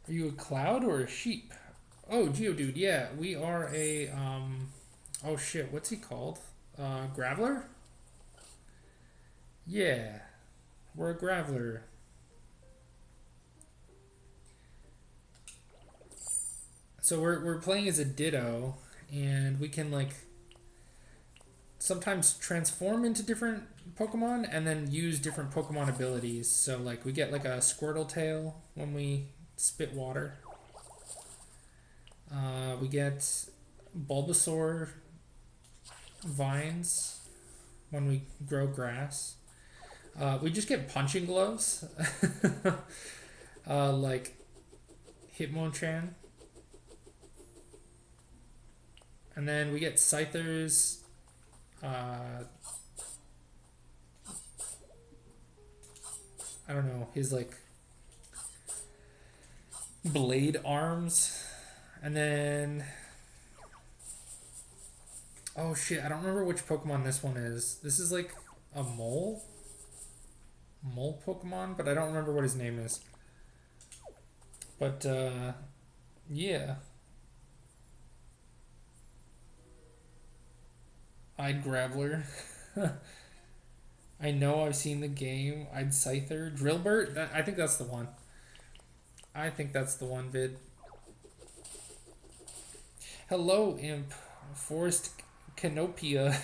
Are you a cloud or a sheep? Oh, Geodude, yeah. We are a, oh shit, what's he called? Graveler? Yeah. We're a Graveler. So we're playing as a Ditto, and we can, like, sometimes transform into different Pokemon and then use different Pokemon abilities. So, like, we get, like, a Squirtle tail when we spit water. We get Bulbasaur vines when we grow grass. We just get punching gloves, like Hitmonchan. And then we get Scythers. I don't know, his like blade arms. And then, oh shit, I don't remember which Pokemon this one is. This is like a mole Pokemon, but I don't remember what his name is. But yeah, I'd Graveler. I know I've seen the game. I'd Scyther. Drillburt? I think that's the one. I think that's the one, Vid. Hello, Imp. Forest Canopia.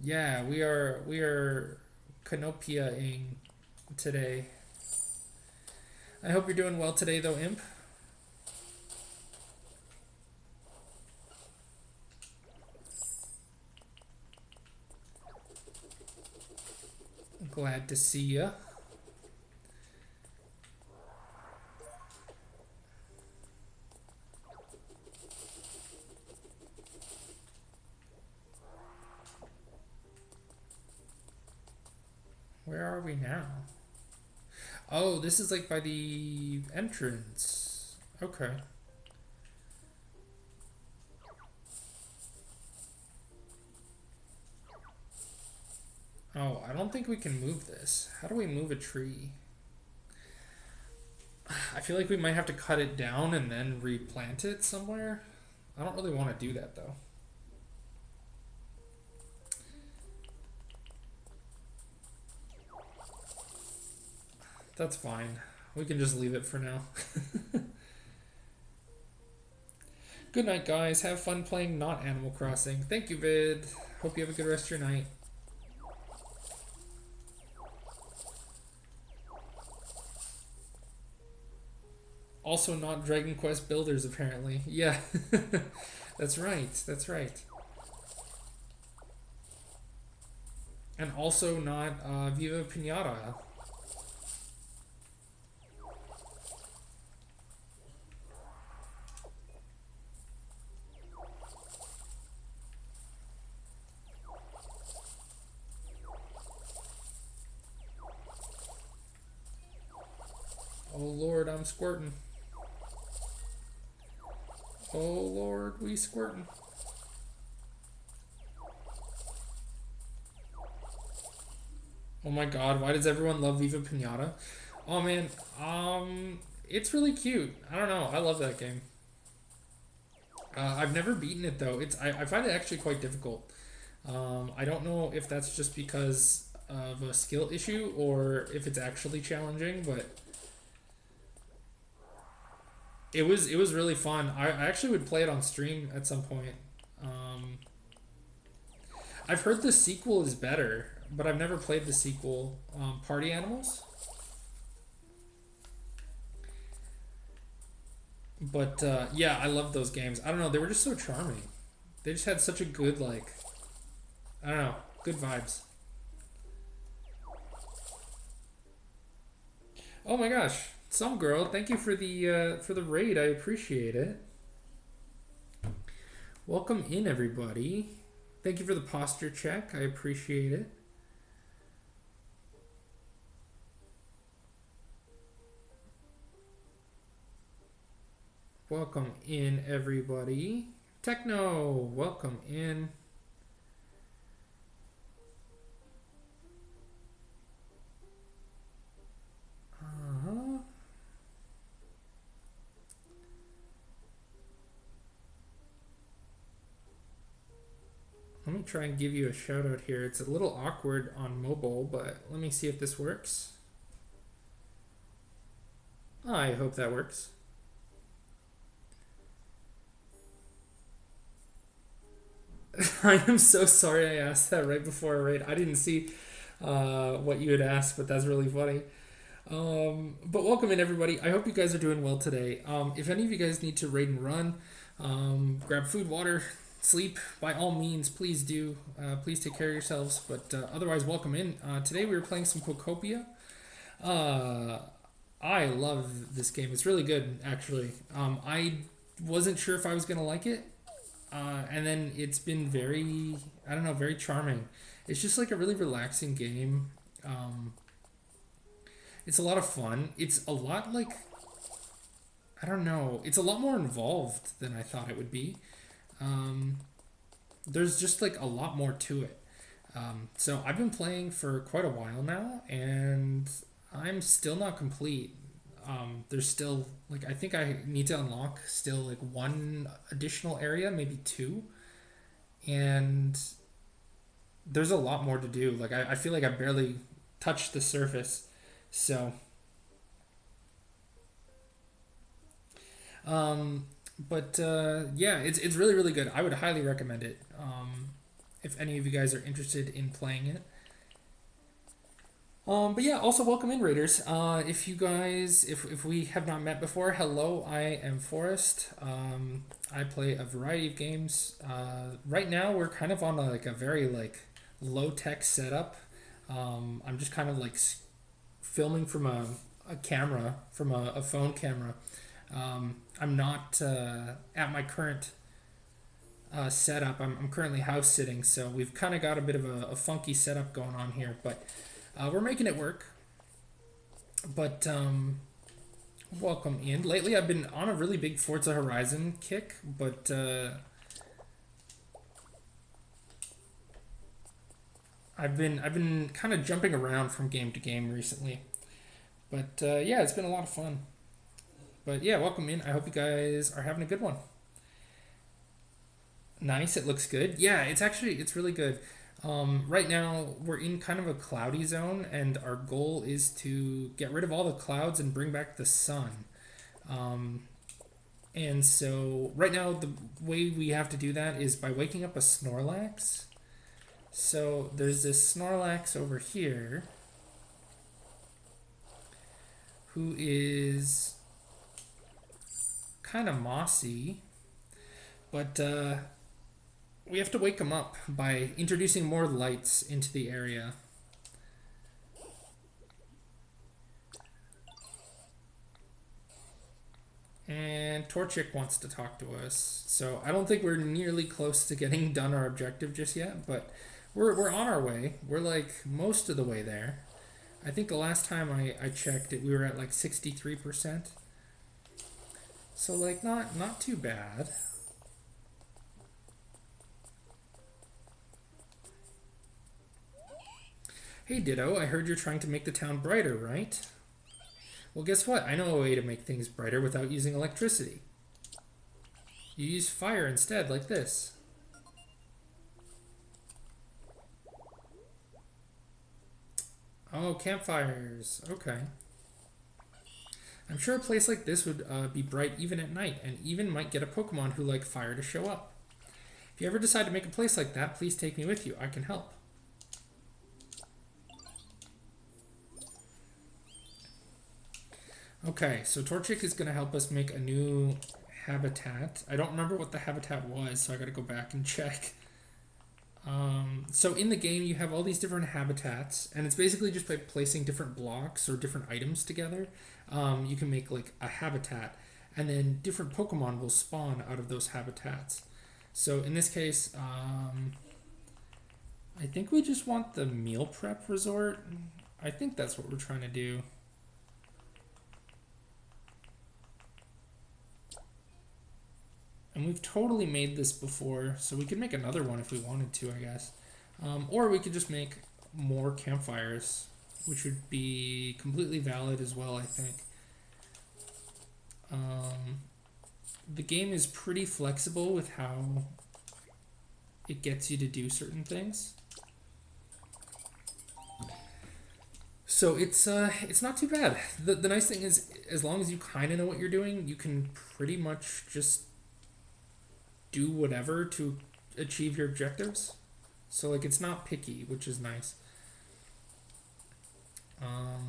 Yeah, we are Canopia-ing today. I hope you're doing well today, though, Imp. Glad to see ya. are we now? Oh, this is like by the entrance. Okay. Oh, I don't think we can move this. How do we move a tree? I feel like we might have to cut it down and then replant it somewhere. I don't really want to do that though. That's fine. We can just leave it for now. Good night, guys. Have fun playing not Animal Crossing. Thank you, Vid. Hope you have a good rest of your night. Also not Dragon Quest builders, apparently. Yeah. That's right. That's right. And also not Viva Pinata. Oh Lord, I'm squirting. Oh Lord, we squirting. Oh my God, why does everyone love Viva Pinata? Oh man, it's really cute. I don't know, I love that game. I've never beaten it though. I find it actually quite difficult. I don't know if that's just because of a skill issue or if it's actually challenging, but it was really fun. I actually would play it on stream at some point. Um, I've heard the sequel is better, but I've never played the sequel. Party Animals. But yeah, I love those games. I don't know, they were just so charming. They just had such a good like, I don't know, good vibes. Oh my gosh, some girl, thank you for the raid. I appreciate it. Welcome in, everybody. Thank you for the posture check. I appreciate it. Welcome in, everybody. Techno, welcome in. Uh-huh. Let me try and give you a shout out here. It's a little awkward on mobile, but let me see if this works. I hope that works. I am so sorry I asked that right before I raid. I didn't see what you had asked, but that's really funny. But welcome in, everybody. I hope you guys are doing well today. If any of you guys need to raid and run, grab food, water, sleep, by all means, please do. Please take care of yourselves. But otherwise, welcome in. Today we were playing some Pokopia. Uh, I love this game. It's really good, actually. I wasn't sure if I was going to like it. And then it's been very, I don't know, very charming. It's just like a really relaxing game. It's a lot of fun. It's a lot like, I don't know, it's a lot more involved than I thought it would be. Um, there's just like a lot more to it. So I've been playing for quite a while now, and I'm still not complete. There's still like I think I need to unlock still like one additional area, maybe two, and there's a lot more to do. Like I feel like I barely touched the surface. So, um, but yeah, it's really really good. I would highly recommend it. If any of you guys are interested in playing it. But yeah, also welcome in, Raiders. If you guys, if we have not met before, hello, I am Forrest. I play a variety of games. Right now, we're kind of on like a very like low tech setup. I'm just kind of like filming from a camera, from a phone camera. I'm not at my current setup. I'm currently house sitting, so we've kind of got a bit of a funky setup going on here, but We're making it work, but welcome in. Lately, I've been on a really big Forza Horizon kick, but I've been kind of jumping around from game to game recently. But yeah, it's been a lot of fun. But yeah, welcome in. I hope you guys are having a good one. Nice. It looks good. Yeah, it's really good. Right now we're in kind of a cloudy zone, and our goal is to get rid of all the clouds and bring back the sun. Um, and so right now the way we have to do that is by waking up a Snorlax. So there's this Snorlax over here who is kind of mossy, but we have to wake him up by introducing more lights into the area. And Torchic wants to talk to us. So I don't think we're nearly close to getting done our objective just yet, but we're on our way. We're like most of the way there. I think the last time I checked it, we were at like 63%. So like not too bad. Hey Ditto, I heard you're trying to make the town brighter, right? Well, guess what? I know a way to make things brighter without using electricity. You use fire instead, like this. Oh, campfires. Okay. I'm sure a place like this would be bright even at night, and even might get a Pokemon who like fire to show up. If you ever decide to make a place like that, please take me with you. I can help. Okay, so Torchic is going to help us make a new habitat. I don't remember what the habitat was, so I got to go back and check. So in the game, you have all these different habitats, and it's basically just by placing different blocks or different items together. You can make like a habitat, and then different Pokemon will spawn out of those habitats. So in this case, I think we just want the meal prep resort. I think that's what we're trying to do. And we've totally made this before, so we could make another one if we wanted to, I guess. Or we could just make more campfires, which would be completely valid as well, I think. The game is pretty flexible with how it gets you to do certain things. So it's not too bad. The nice thing is, as long as you kind of know what you're doing, you can pretty much just do whatever to achieve your objectives. So like it's not picky, which is nice.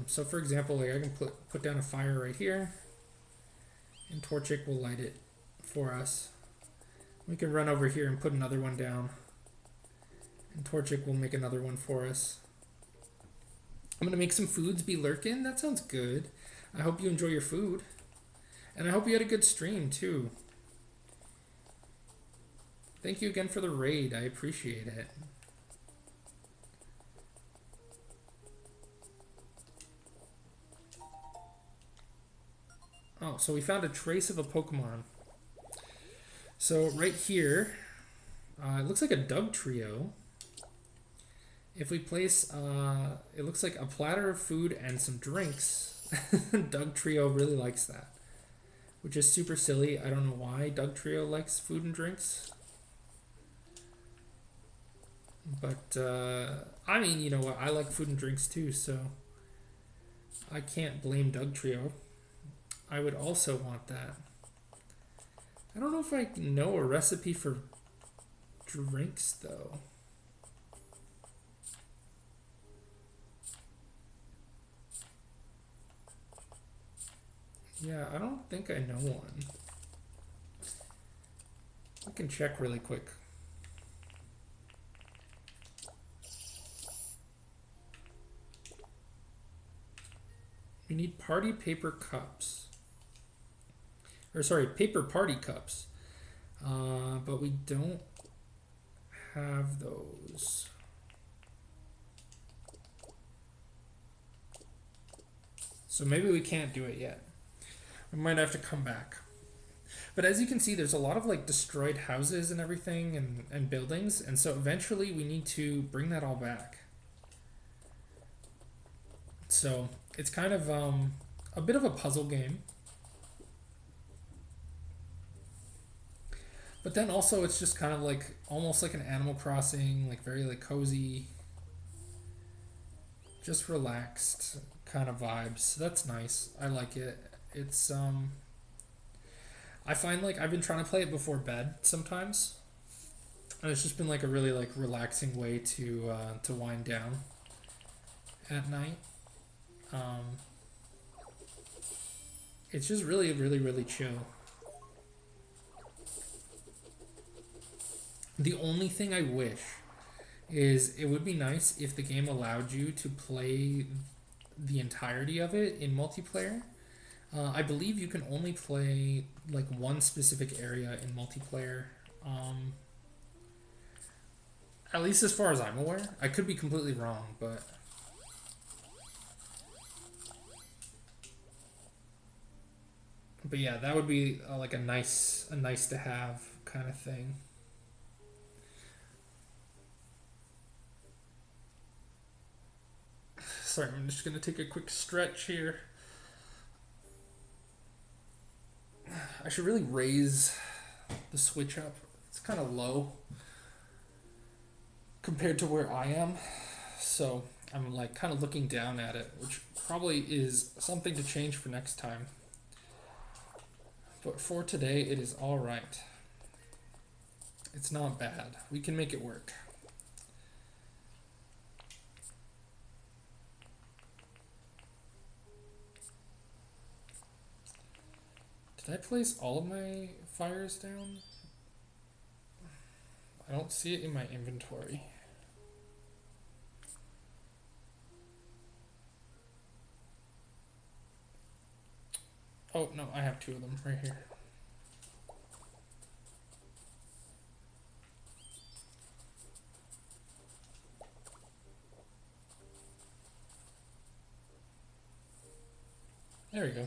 So for example, like I can put down a fire right here, and Torchic will light it for us. We can run over here and put another one down, and Torchic will make another one for us. I'm gonna make some foods be lurking. That sounds good. I hope you enjoy your food, and I hope you had a good stream too. Thank you again for the raid. I appreciate it. Oh, so we found a trace of a Pokemon. So right here, it looks like a Doug trio. If we place, it looks like a platter of food and some drinks. Doug trio really likes that, which is super silly. I don't know why Doug trio likes food and drinks. But, I mean, you know what? I like food and drinks too, so I can't blame Doug Trio. I would also want that. I don't know if I know a recipe for drinks, though. Yeah, I don't think I know one. I can check really quick. We need party paper cups. Or sorry, paper party cups. But we don't have those. So maybe we can't do it yet. We might have to come back. But as you can see, there's a lot of like destroyed houses and everything and buildings, and so eventually we need to bring that all back. So it's kind of a bit of a puzzle game. But then also it's just kind of like almost like an Animal Crossing, like very like cozy, just relaxed kind of vibes. That's nice. I like it. It's I find like I've been trying to play it before bed sometimes, and it's just been like a really like relaxing way to wind down at night. Um, it's just really chill. The only thing I wish is it would be nice if the game allowed you to play the entirety of it in multiplayer. I believe you can only play like one specific area in multiplayer. At least as far as I'm aware. I could be completely wrong, but yeah, that would be like a nice to have kind of thing. Sorry, I'm just gonna take a quick stretch here. I should really raise the switch up. It's kind of low compared to where I am. So I'm like kind of looking down at it, which probably is something to change for next time. But for today, it is all right. It's not bad. We can make it work. Did I place all of my fires down? I don't see it in my inventory. Oh, no, I have two of them right here. There we go.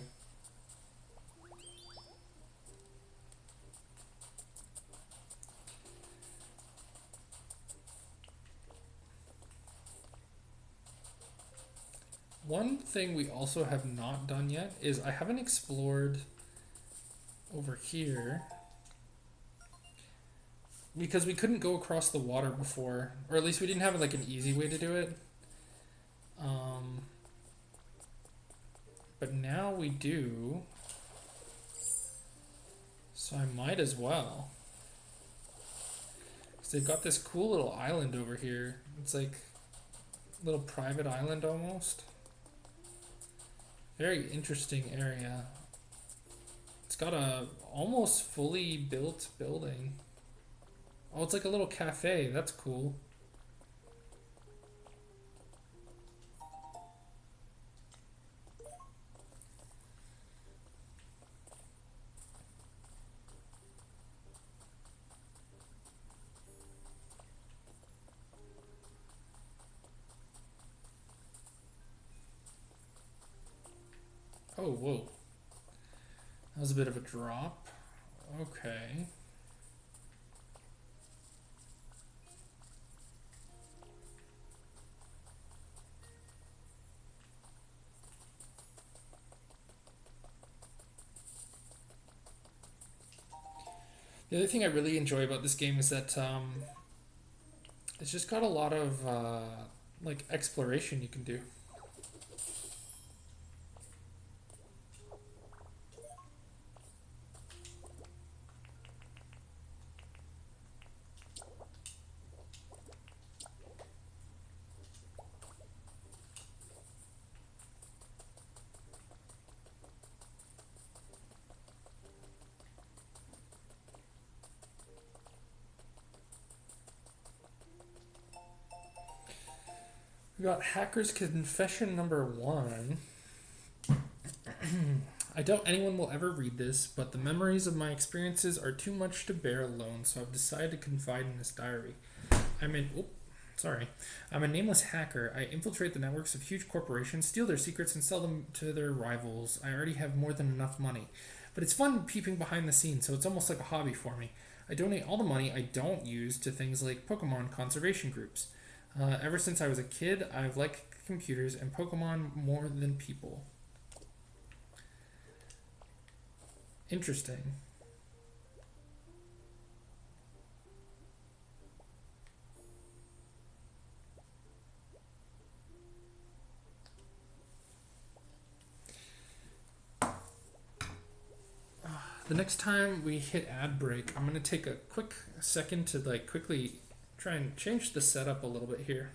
One thing we also have not done yet is I haven't explored over here because we couldn't go across the water before, or at least we didn't have like an easy way to do it. But now we do, so I might as well. Because they've got this cool little island over here. It's like a little private island almost. Very interesting area. It's got a almost fully built building. Oh, it's like a little cafe. That's cool. Oh, whoa. That was a bit of a drop. Okay. The other thing I really enjoy about this game is that it's just got a lot of like exploration you can do. We got Hacker's Confession number 1. I doubt anyone will ever read this, but the memories of my experiences are too much to bear alone, so I've decided to confide in this diary. Sorry. I'm a nameless hacker. I infiltrate the networks of huge corporations, steal their secrets, and sell them to their rivals. I already have more than enough money. But it's fun peeping behind the scenes, so it's almost like a hobby for me. I donate all the money I don't use to things like Pokemon conservation groups. Ever since I was a kid, I've liked computers and Pokemon more than people. Interesting. The next time we hit ad break, I'm going to take a quick second to like quickly try and change the setup a little bit here.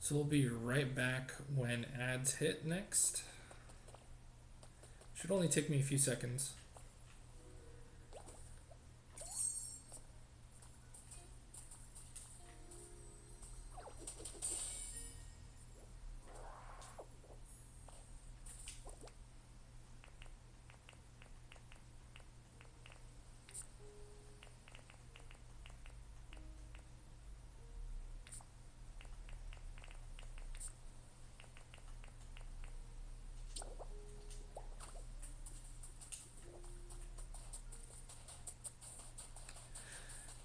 So we'll be right back when ads hit next. Should only take me a few seconds.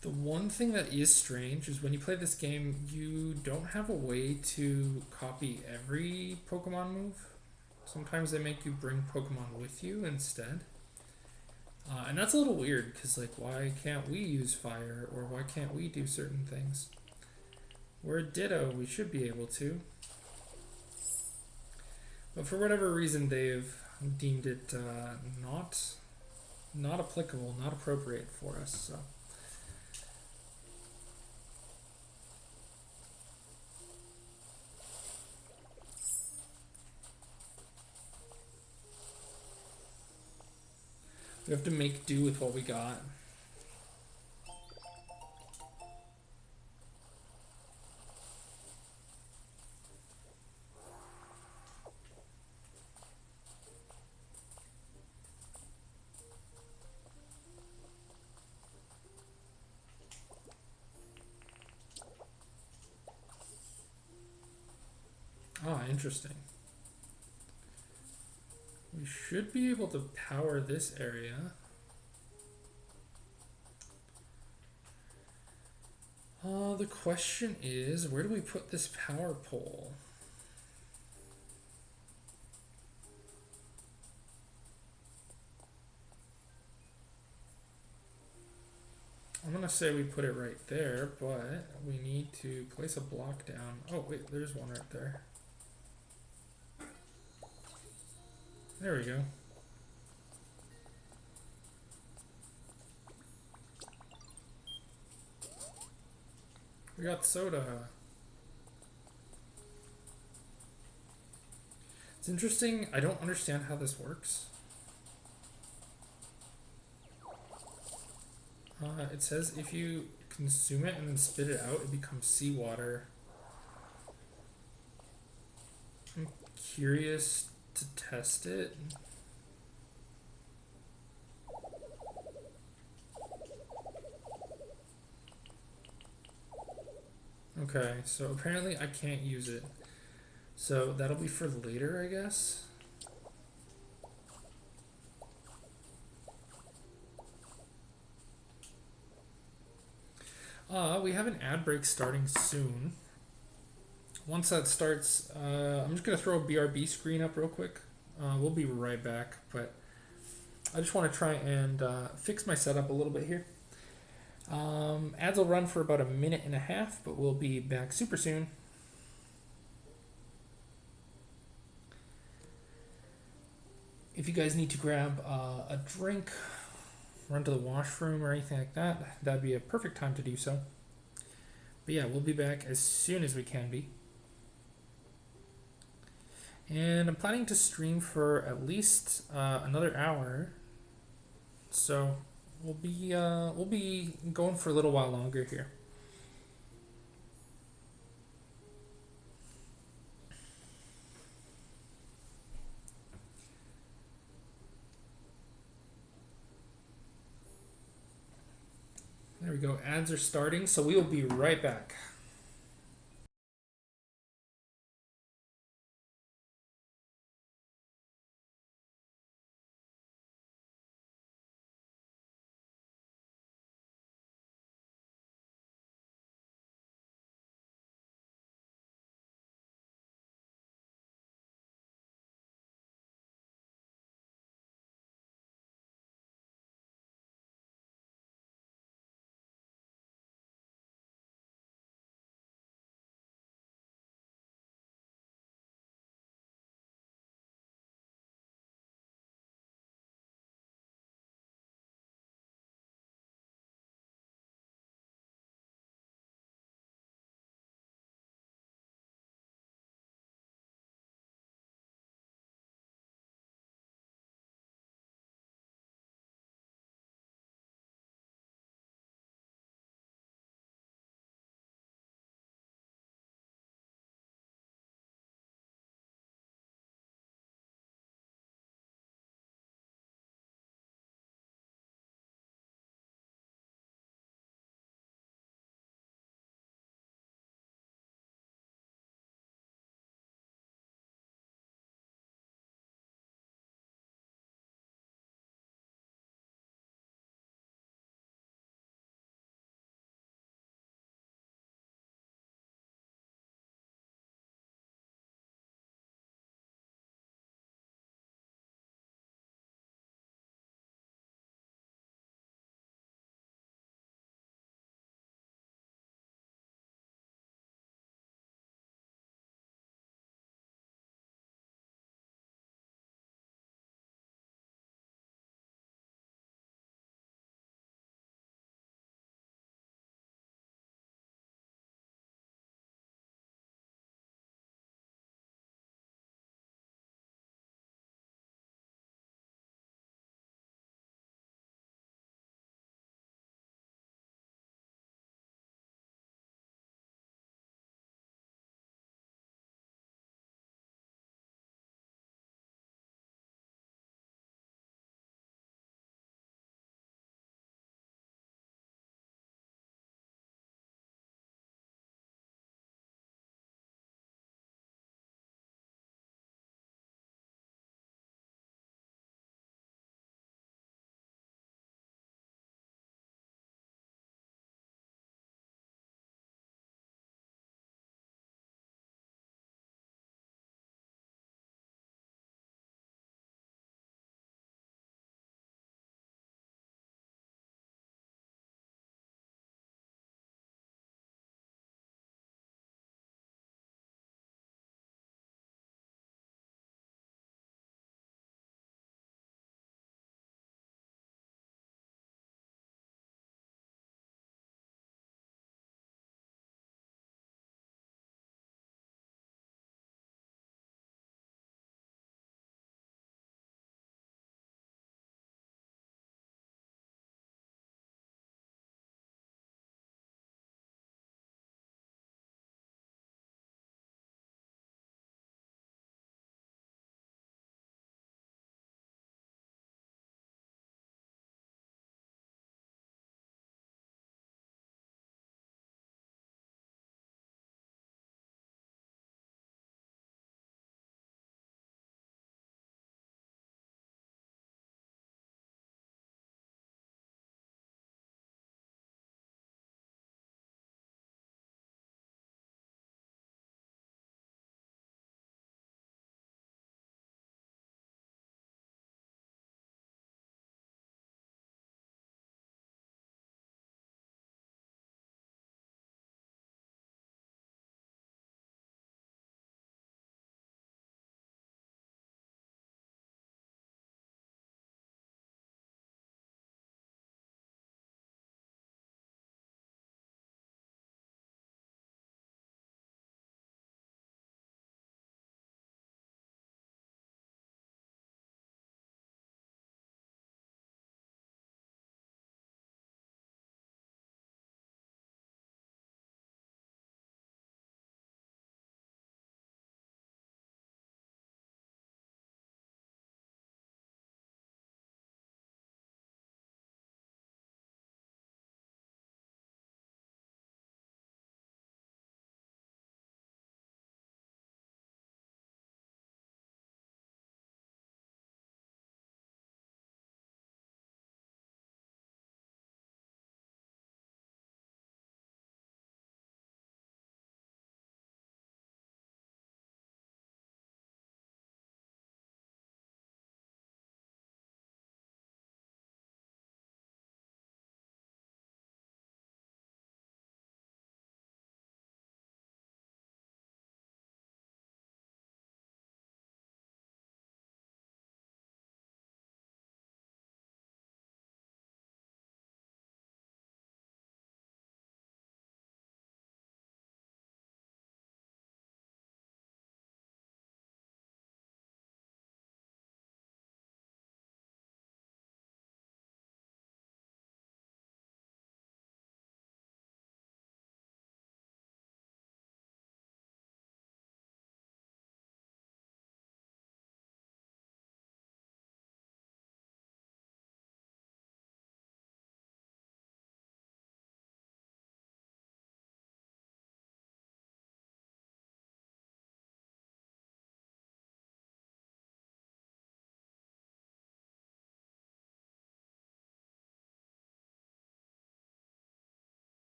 The one thing that is strange is when you play this game, you don't have a way to copy every Pokemon move. Sometimes they make you bring Pokemon with you instead. And that's a little weird because, like, why can't we use fire or why can't we do certain things? We're a Ditto, we should be able to. But for whatever reason, they've deemed it not applicable, not appropriate for us. So. We have to make do with what we got. Ah, interesting. We should be able to power this area. The question is, where do we put this power pole? I'm gonna say we put it right there, but we need to place a block down. Oh wait, there's one right there. There we go. We got soda. It's interesting. I don't understand how this works. It says if you consume it and then spit it out, it becomes seawater. I'm curious to test it. Okay, so apparently I can't use it. So that'll be for later, I guess. We have an ad break starting soon. Once that starts, I'm just going to throw a BRB screen up real quick. We'll be right back, but I just want to try and fix my setup a little bit here. Ads will run for about a minute and a half, but we'll be back super soon. If you guys need to grab a drink, run to the washroom or anything like that, that'd be a perfect time to do so. But yeah, we'll be back as soon as we can be. And I'm planning to stream for at least another hour. So we'll be going for a little while longer here. go. Ads are starting, so we will be right back.